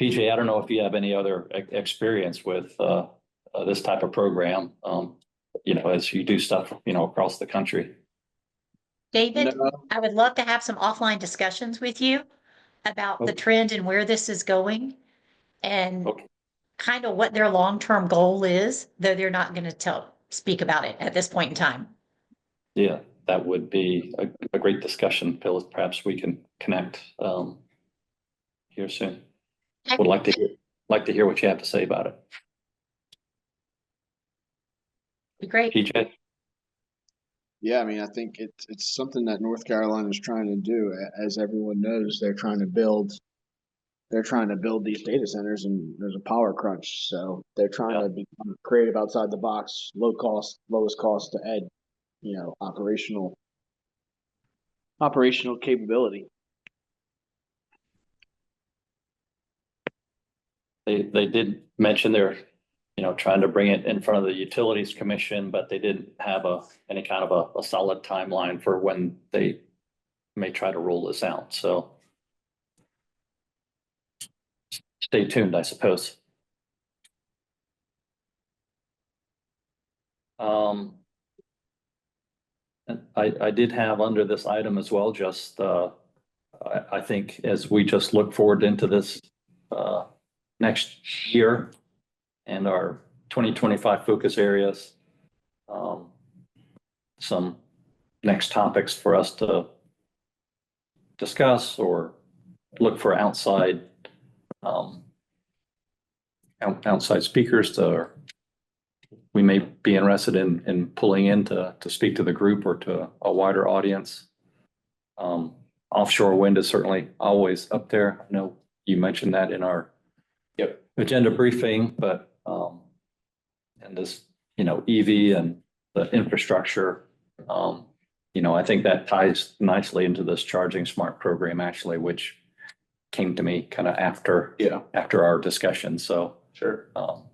S6: PJ, I don't know if you have any other experience with this type of program, as you do stuff, across the country.
S3: David,
S7: No.
S3: I would love to have some offline discussions with you about the
S6: Okay.
S3: trend and where this is going and
S6: Okay.
S3: kind of what their long-term goal is, though they're not going to speak about it at this point in time.
S6: Yeah, that would be a great discussion, Phyllis. Perhaps we can connect here soon. Would like to hear what you have to say about it.
S3: Be great.
S6: PJ?
S7: Yeah, I mean, I think it's something that North Carolina is trying to do. As everyone knows, they're trying to build these data centers, and there's a power crunch. So they're trying to become creative outside the box, lowest cost to add, operational capability.
S6: They did mention they're, trying to bring it in front of the Utilities Commission, but they didn't have any kind of a solid timeline for when they may try to roll this out. So stay tuned, I suppose. And I did have under this item as well, just I think as we just look forward into this next year and our 2025 focus areas, some next topics for us to discuss or look for outside speakers we may be interested in pulling in to speak to the group or to a wider audience. Offshore wind is certainly always up there. I know you mentioned that in our agenda briefing, but and this, EV and the infrastructure, I think that ties nicely into this Charging Smart program, actually, which came to me kind of after our discussion. So
S1: Sure.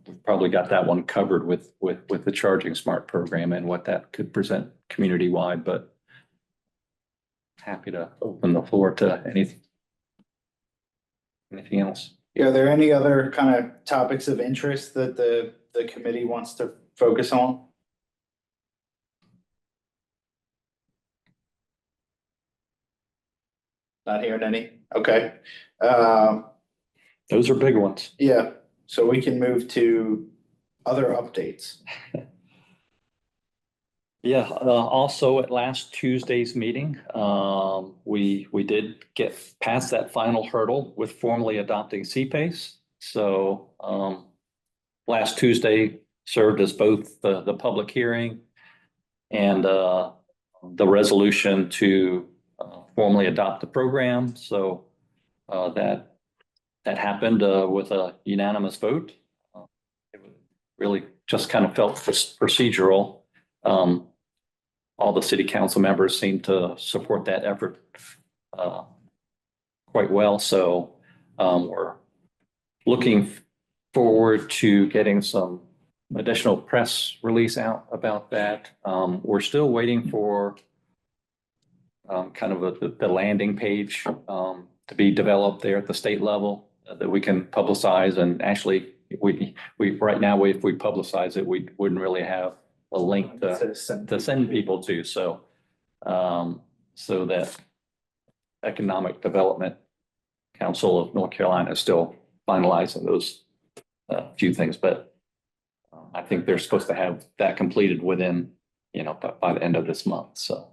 S6: We've probably got that one covered with the Charging Smart program and what that could present community wide, but happy to open the floor to anything else.
S1: Yeah, are there any other kind of topics of interest that the committee wants to focus on? Not hearing any? Okay.
S6: Those are big ones.
S1: Yeah, so we can move to other updates.
S6: Yeah, also at last Tuesday's meeting, we did get past that final hurdle with formally adopting CPACE. So last Tuesday served as both the public hearing and the resolution to formally adopt the program. So that happened with a unanimous vote. It really just kind of felt procedural. All the city council members seem to support that effort quite well. So we're looking forward to getting some additional press release out about that. We're still waiting for kind of the landing page to be developed there at the state level that we can publicize. And actually, we right now, if we publicize it, we wouldn't really have a link to send people to. So so that Economic Development Council of North Carolina is still finalizing those few things, but I think they're supposed to have that completed within, by the end of this month. So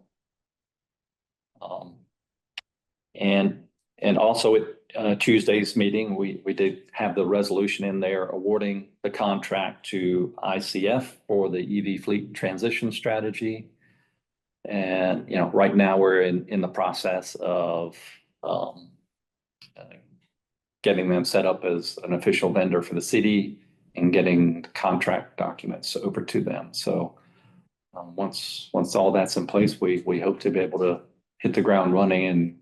S6: and also at Tuesday's meeting, we did have the resolution in there awarding the contract to ICF for the EV fleet transition strategy. And, right now we're in the process of um, uh, getting them set up as an official vendor for the city and getting the contract documents over to them. So once all that's in place, we hope to be able to hit the ground running and,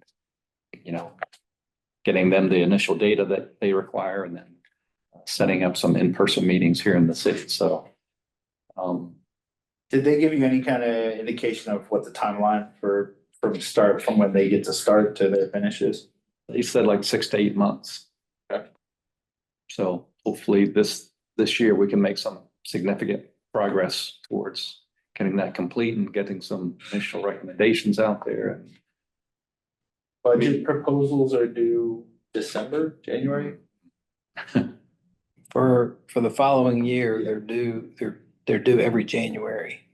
S6: getting them the initial data that they require and then setting up some in-person meetings here in the city. So,
S1: Did they give you any kind of indication of what the timeline from when they get to start to their finishes?
S6: they said like 6 to 8 months.
S1: Okay.
S6: So hopefully this year we can make some significant progress towards getting that complete and getting some initial recommendations out there.
S1: Budget proposals are due December, January?
S8: For the following year, they're due every January.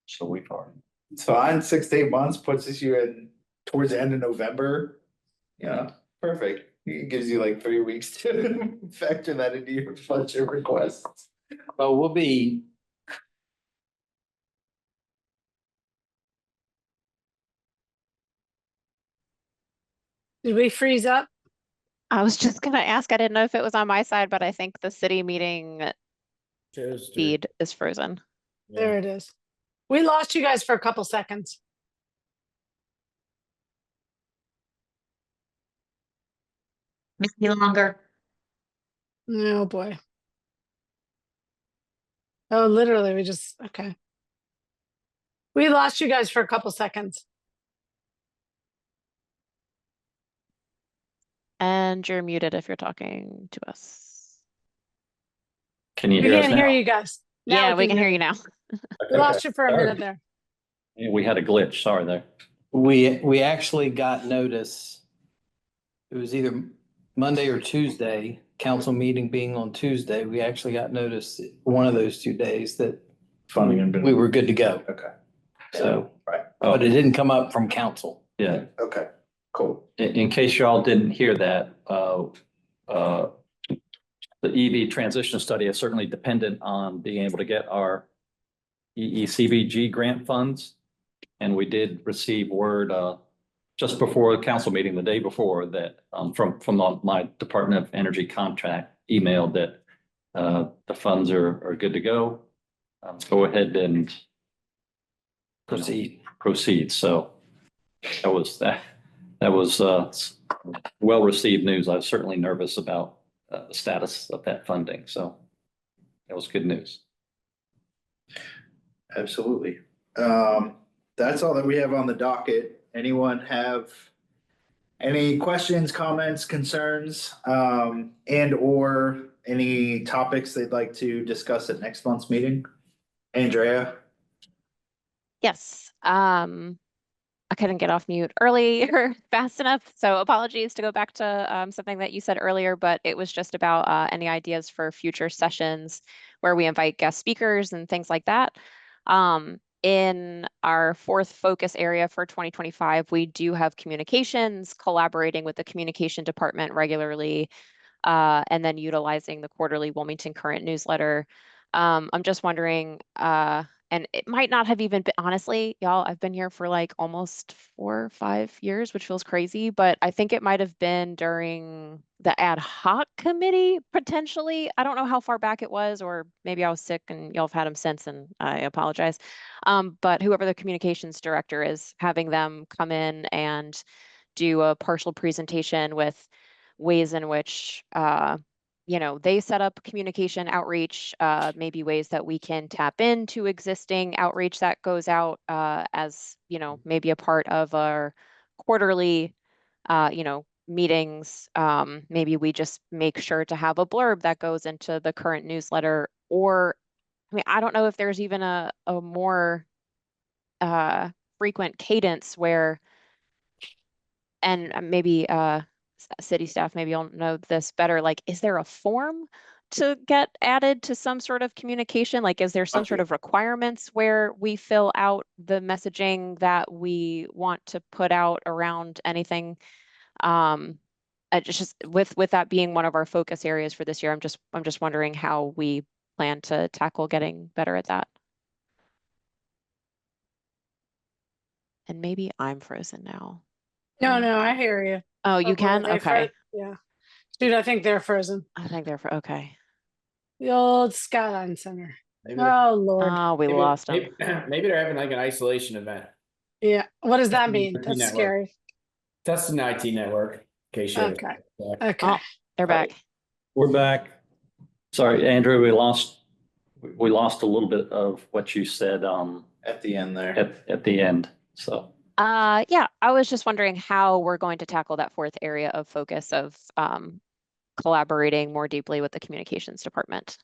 S6: So we've already.
S1: So on 6 to 8 months puts you in towards the end of November. Yeah, perfect. It gives you like 3 weeks to factor that into your budget requests.
S8: But we'll be,
S9: Did we freeze up?
S5: I was just gonna ask, I didn't know if it was on my side, but I think the city meeting feed is frozen.
S9: There it is. We lost you guys for a couple seconds.
S3: Maybe longer.
S9: Oh, boy. Oh, literally, okay. We lost you guys for a couple seconds.
S5: And you're muted if you're talking to us.
S6: Can you
S9: We
S6: hear us
S9: can't hear
S6: now?
S9: you guys. Now
S5: Yeah, we can hear you now.
S9: We lost you for a minute there.
S6: Yeah, we had a glitch, sorry there.
S8: we actually got notice. It was either Monday or Tuesday, council meeting being on Tuesday, we actually got notice one of those 2 days that
S1: Funding had been.
S8: we were good to go.
S1: Okay,
S8: So,
S1: right,
S8: but it didn't come up from council.
S6: Yeah,
S1: okay, cool.
S6: in case y'all didn't hear that, the EV transition study is certainly dependent on being able to get our EECBG grant funds. And we did receive word just before the council meeting, the day before, that from my Department of Energy contract emailed that the funds are good to go. Go ahead and proceed. So that was well-received news. I was certainly nervous about the status of that funding. So that was good news.
S1: Absolutely. That's all that we have on the docket. Anyone have any questions, comments, concerns, and or any topics they'd like to discuss at next month's meeting? Andrea?
S5: Yes, I couldn't get off mute early or fast enough, so apologies to go back to something that you said earlier, but it was just about any ideas for future sessions where we invite guest speakers and things like that. In our fourth focus area for 2025, we do have communications, collaborating with the communication department regularly, and then utilizing the quarterly Wilmington Current newsletter. I'm just wondering, and it might not have even been, honestly, y'all, I've been here for like almost 4 or 5 years, which feels crazy, but I think it might have been during the ad hoc committee, potentially. I don't know how far back it was, or maybe I was sick and y'all have had them since, and I apologize. But whoever the communications director is, having them come in and do a partial presentation with ways in which, they set up communication outreach, maybe ways that we can tap into existing outreach that goes out as, maybe a part of our quarterly, meetings. Maybe we just make sure to have a blurb that goes into the current newsletter, or, I don't know if there's even a more frequent cadence where, and maybe city staff, maybe you'll know this better, like, is there a form to get added to some sort of communication? Like, is there some sort of requirements where we fill out the messaging that we want to put out around anything? Just with that being one of our focus areas for this year, I'm just wondering how we plan to tackle getting better at that. And maybe I'm frozen now.
S9: No, I hear you.
S5: Oh, you
S9: boy,
S5: can?
S9: they
S5: Okay.
S9: Yeah. Dude, I think they're frozen.
S5: I think they're, okay.
S9: The old Skyline Center.
S7: Maybe they're-
S9: Oh, Lord.
S5: Oh, we lost them.
S10: Maybe they're having like an isolation event.
S9: Yeah. What does that
S10: Testing
S9: mean?
S10: the IT
S9: That's
S10: network.
S9: scary.
S10: Testing the IT network. In case you.
S9: Okay. Okay.
S5: Oh, they're back.
S6: We're back. Sorry, Andrew, we lost a little bit of what you said,
S1: At the end there.
S6: at the end, so.
S5: Yeah, I was just wondering how we're going to tackle that fourth area of focus of collaborating more deeply with the communications department.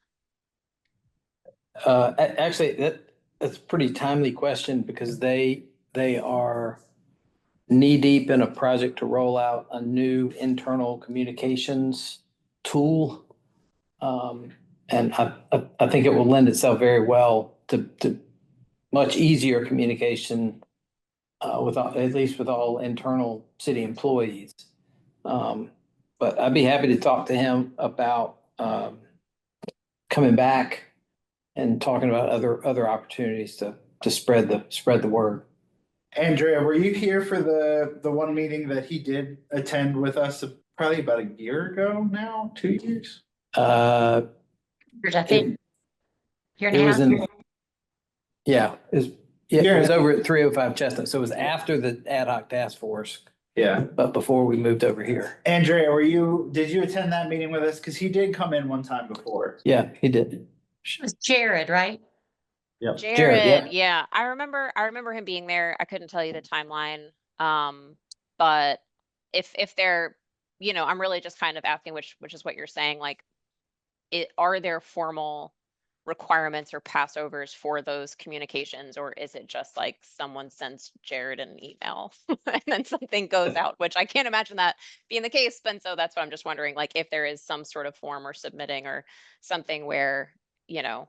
S8: Actually, that's a pretty timely question because they are knee deep in a project to roll out a new internal communications tool. And I think it will lend itself very well to much easier communication at least with all internal city employees. But I'd be happy to talk to him about coming back and talking about other opportunities to spread the word.
S1: Andrea, were you here for the one meeting that he did attend with us probably about a year ago now, 2 years?
S3: I think. Year and
S8: It
S3: a
S8: was
S3: half.
S8: it was over at 305 Chestnut. So it was after the ad hoc task force,
S1: Yeah.
S8: but before we moved over here.
S1: Andrea, did you attend that meeting with us? Cause he did come in one time before.
S8: Yeah, he did.
S3: It was Jared, right?
S6: Yep.
S8: Jared, yeah.
S5: Yeah, I remember him being there. I couldn't tell you the timeline. But if they're, I'm really just kind of asking, which is what you're saying, like, are there formal requirements or passovers for those communications, or is it just like someone sends Jared an email and then something goes out, which I can't imagine that being the case. And so that's what I'm just wondering, like, if there is some sort of form or submitting or something where,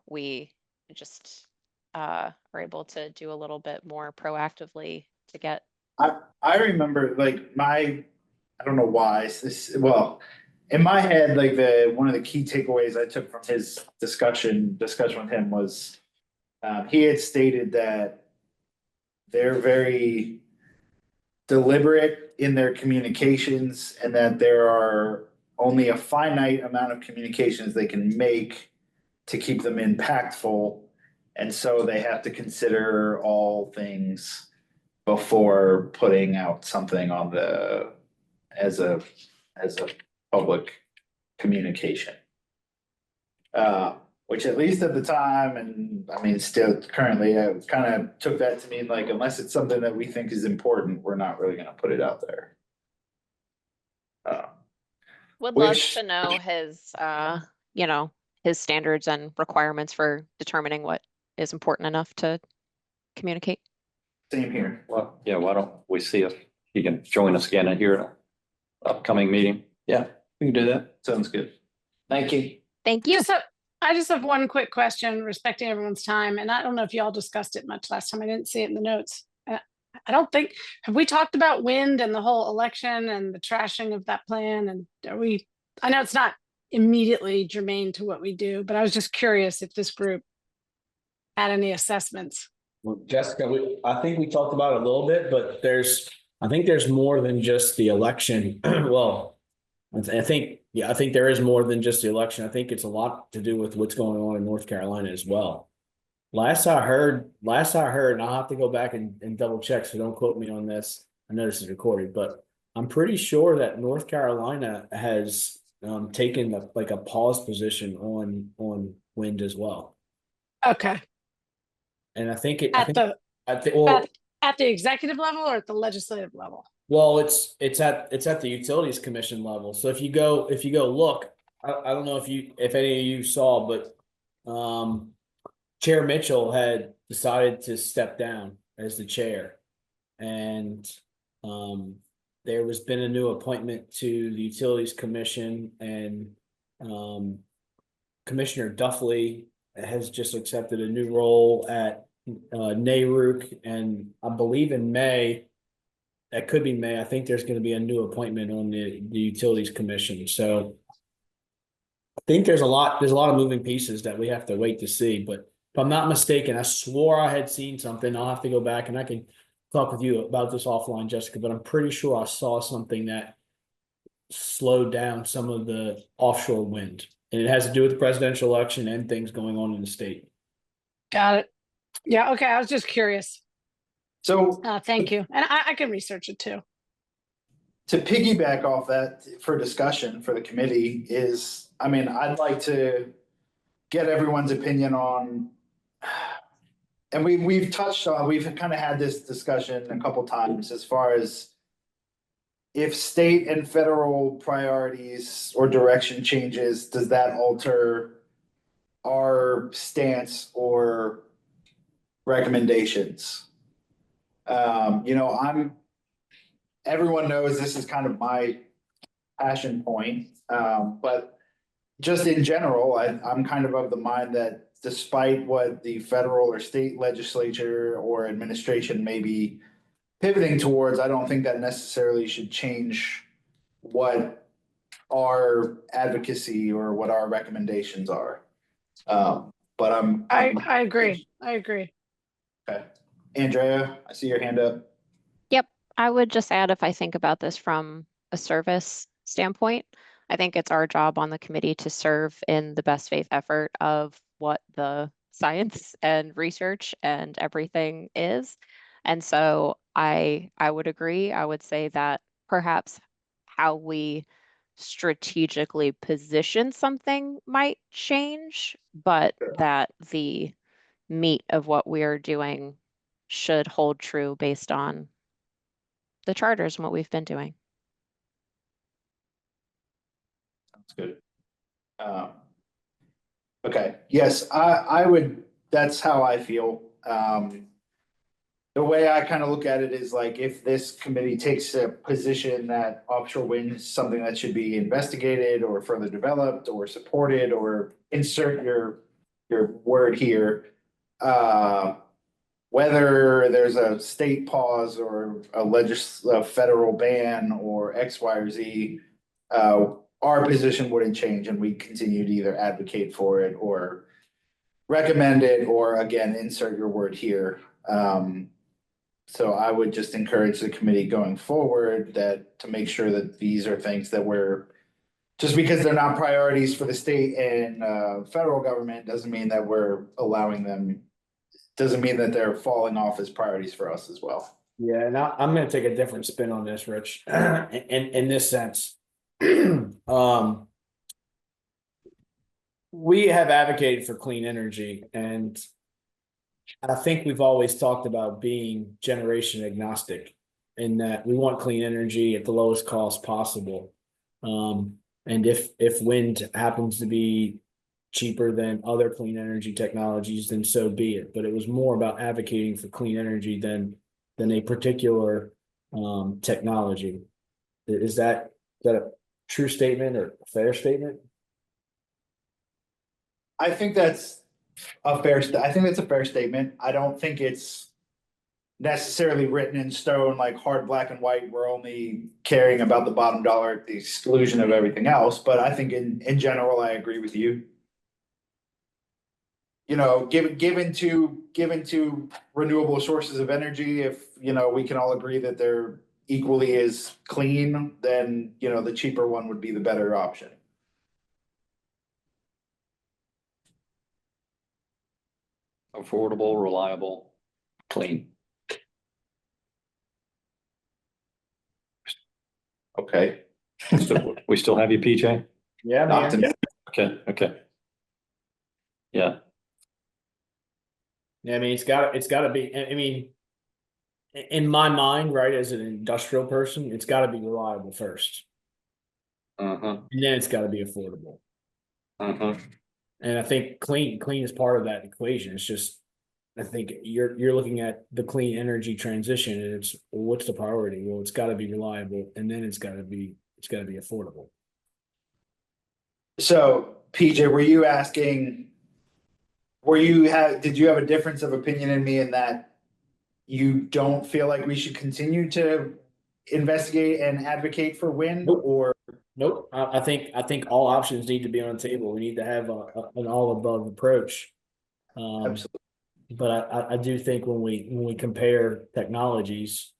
S5: we just are able to do a little bit more proactively to get.
S1: I remember like I don't know why in my head, like one of the key takeaways I took from his discussion with him was he had stated that they're very deliberate in their communications and that there are only a finite amount of communications they can make to keep them impactful. And so they have to consider all things before putting out something on as a public communication. Which at least at the time, and I mean, still currently, I kind of took that to mean like, unless it's something that we think is important, we're not really gonna put it out there.
S5: Would love
S1: Which-
S5: to know his standards and requirements for determining what is important enough to communicate.
S1: Same here.
S6: Well, yeah, why don't we see if he can join us again here at an upcoming meeting?
S8: Yeah, we can do that.
S1: Sounds good.
S8: Thank you.
S5: Thank you.
S9: I just have one quick question, respecting everyone's time, and I don't know if y'all discussed it much last time. I didn't see it in the notes. I don't think, have we talked about wind and the whole election and the trashing of that plan? And I know it's not immediately germane to what we do, but I was just curious if this group had any assessments.
S10: Well, Jessica, I think we talked about it a little bit, but I think there's more than just the election. Well, I think there is more than just the election. I think it's a lot to do with what's going on in North Carolina as well. Last I heard, and I'll have to go back and double check, so don't quote me on this. I know this is recorded, but I'm pretty sure that North Carolina has taken a pause position on wind as well.
S9: Okay.
S10: And I think
S9: At the executive level or at the legislative level?
S10: Well, it's at the Utilities Commission level. So if you go look, I don't know if any of you saw, but Chair Mitchell had decided to step down as the chair, and there has been a new appointment to the Utilities Commission, and Commissioner Duffley has just accepted a new role at NARUC, and I believe in May. That could be May. I think there's going to be a new appointment on the Utilities Commission. So I think there's a lot of moving pieces that we have to wait to see. But if I'm not mistaken, I swore I had seen something. I'll have to go back and I can talk with you about this offline, Jessica, but I'm pretty sure I saw something that slowed down some of the offshore wind. And it has to do with the presidential election and things going on in the state.
S9: Got it. Yeah, okay, I was just curious.
S1: So
S9: Thank you. And I can research it too.
S1: to piggyback off that for discussion for the committee is, I mean, I'd like to get everyone's opinion on, and we've touched on, we've kind of had this discussion a couple times as far as if state and federal priorities or direction changes, does that alter our stance or recommendations? You know, everyone knows this is kind of my passion point, but just in general, I'm kind of the mind that despite what the federal or state legislature or administration may be pivoting towards, I don't think that necessarily should change what our advocacy or what our recommendations are. But
S9: I agree. I agree.
S1: Okay. Andrea, I see your hand up.
S5: Yep, I would just add, if I think about this from a service standpoint, I think it's our job on the committee to serve in the best faith effort of what the science and research and everything is. And so I would agree. I would say that perhaps how we strategically position something might change, but that the meat of what we are doing should hold true based on the charters and what we've been doing.
S1: Sounds good. Okay, yes, I would, that's how I feel. The way I kind of look at it is like, if this committee takes a position that offshore wind is something that should be investigated or further developed or supported, or insert your word here. Whether there's a state pause or a federal ban or X, Y, or Z, our position wouldn't change, and we continue to either advocate for it or recommend it, or again, insert your word here. So I would just encourage the committee going forward that to make sure that these are things that we're, just because they're not priorities for the state and federal government doesn't mean that we're allowing them, doesn't mean that they're falling off as priorities for us as well.
S10: Yeah, and I'm gonna take a different spin on this, Rich, in this sense. We have advocated for clean energy, and I think we've always talked about being generation agnostic, in that we want clean energy at the lowest cost possible. And if wind happens to be cheaper than other clean energy technologies, then so be it. But it was more about advocating for clean energy than a particular technology. Is that a true statement or a fair statement?
S1: I think that's a fair statement. I don't think it's necessarily written in stone, like hard black and white. We're only caring about the bottom dollar at the exclusion of everything else. But I think in general, I agree with you. You know, given to renewable sources of energy, if you know we can all agree that they're equally as clean, then you know the cheaper one would be the better option.
S6: Affordable, reliable, clean.
S1: Okay.
S6: We still have you, PJ?
S10: Yeah,
S1: Knocked
S10: man.
S1: him.
S6: Okay. Yeah,
S10: Yeah, I mean, it's got to be. I mean, in my mind, right, as an industrial person, it's got to be reliable first, and then it's got to be affordable. And I think clean is part of that equation. It's just, I think you're looking at the clean energy transition, and it's, well, what's the priority? Well, it's got to be reliable, and then it's got to be affordable.
S1: So PJ, did you have a difference of opinion in me in that you don't feel like we should continue to investigate and advocate for wind?
S10: Nope.
S1: Or
S10: Nope. I think all options need to be on the table. We need to have an all above approach.
S1: absolutely.
S10: But I do think when we compare technologies,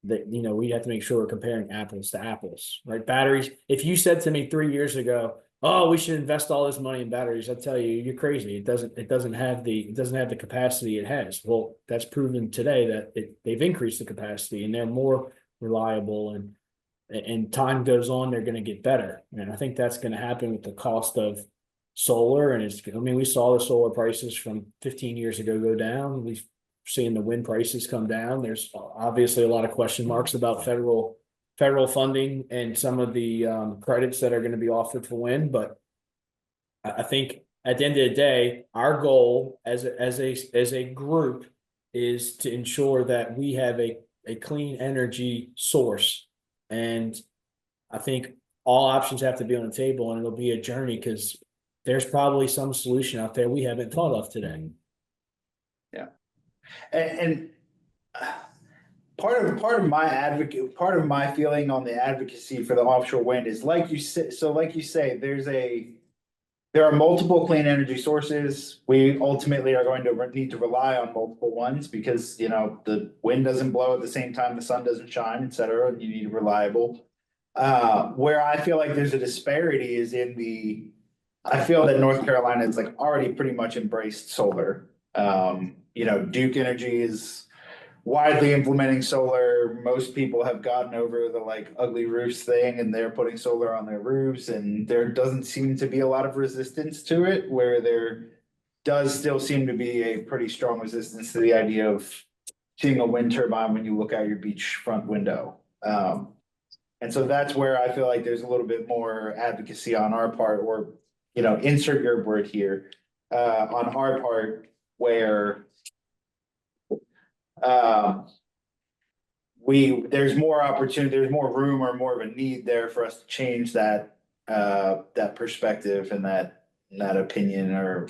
S10: that, you know, we have to make sure we're comparing apples to apples, right? Batteries, if you said to me 3 years ago, oh, we should invest all this money in batteries, I tell you, you're crazy. It doesn't have the capacity it has. Well, that's proven today that they've increased the capacity and they're more reliable, and time goes on, they're gonna get better. And I think that's gonna happen with the cost of solar. And we saw the solar prices from 15 years ago go down. We've seen the wind prices come down. There's obviously a lot of question marks about federal funding and some of the credits that are going to be offered for wind. But I think at the end of the day, our goal as a group is to ensure that we have a clean energy source. And I think all options have to be on the table, and it'll be a journey because there's probably some solution out there we haven't thought of today.
S1: And part of my feeling on the advocacy for the offshore wind is like you say, there are multiple clean energy sources. We ultimately are going to need to rely on multiple ones because, you know, the wind doesn't blow at the same time the sun doesn't shine, et cetera, and you need reliable. Where I feel like there's a disparity is I feel that North Carolina is like already pretty much embraced solar. You know, Duke Energy is widely implementing solar. Most people have gotten over the like ugly roofs thing and they're putting solar on their roofs, and there doesn't seem to be a lot of resistance to it, where there does still seem to be a pretty strong resistance to the idea of seeing a wind turbine when you look out your beachfront window. And so that's where I feel like there's a little bit more advocacy on our part, or, you know, insert your word here, on our part, where there's more opportunity, there's more room or more of a need there for us to change that perspective and that opinion, or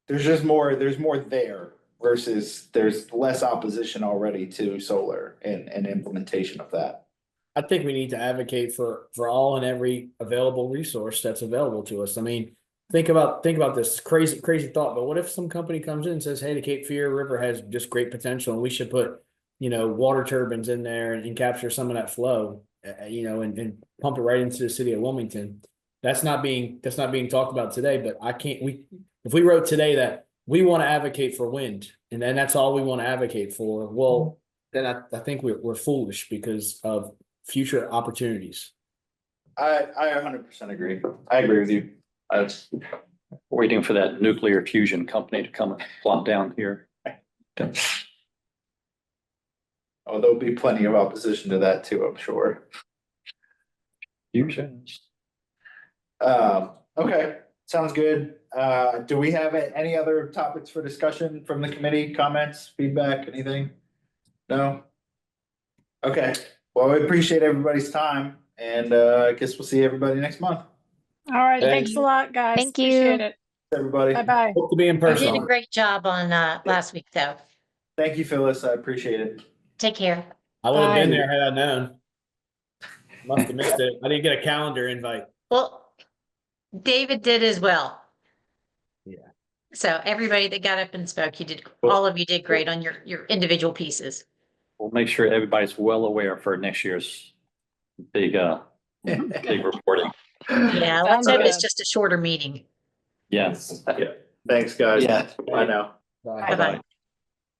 S1: there's more there versus there's less opposition already to solar and implementation of that.
S10: I think we need to advocate for all and every available resource that's available to us. I mean, think about this crazy thought, but what if some company comes in and says, hey, the Cape Fear River has just great potential and we should put, you know, water turbines in there and capture some of that flow, you know, and pump it right into the city of Wilmington. That's not being talked about today, but if we wrote today that we want to advocate for wind and then that's all we want to advocate for, well, then I think we're foolish because of future opportunities.
S1: I 100% agree. I agree with you.
S6: I was waiting for that nuclear fusion company to come and plop down here.
S1: Oh, there'll be plenty of opposition to that too, I'm sure.
S6: Fusion.
S1: Okay, sounds good. Do we have any other topics for discussion from the committee? Comments, feedback, anything? No? Okay, well, we appreciate everybody's time, and I guess we'll see everybody next month.
S9: All right,
S10: Thanks.
S9: thanks a lot, guys.
S5: Thank you.
S9: Appreciate it.
S1: Everybody.
S9: Bye-bye.
S10: Hope to be in
S3: You
S10: person.
S3: did a great job on last week, though.
S1: Thank you, Phyllis. I appreciate it.
S3: Take care.
S10: I would have been
S9: Bye.
S10: there had I known. Must have missed it. I didn't get a calendar invite.
S3: Well, David did as well.
S10: Yeah.
S3: So everybody that got up and spoke, all of you did great on your individual pieces.
S6: We'll make sure everybody's well aware for next year's big reporting.
S3: Yeah, let's
S9: Sounds
S3: hope it's
S9: good.
S3: just a shorter meeting.
S6: Yes.
S1: Thanks, guys.
S6: Yeah.
S1: I know.
S10: Bye.
S3: Bye-bye.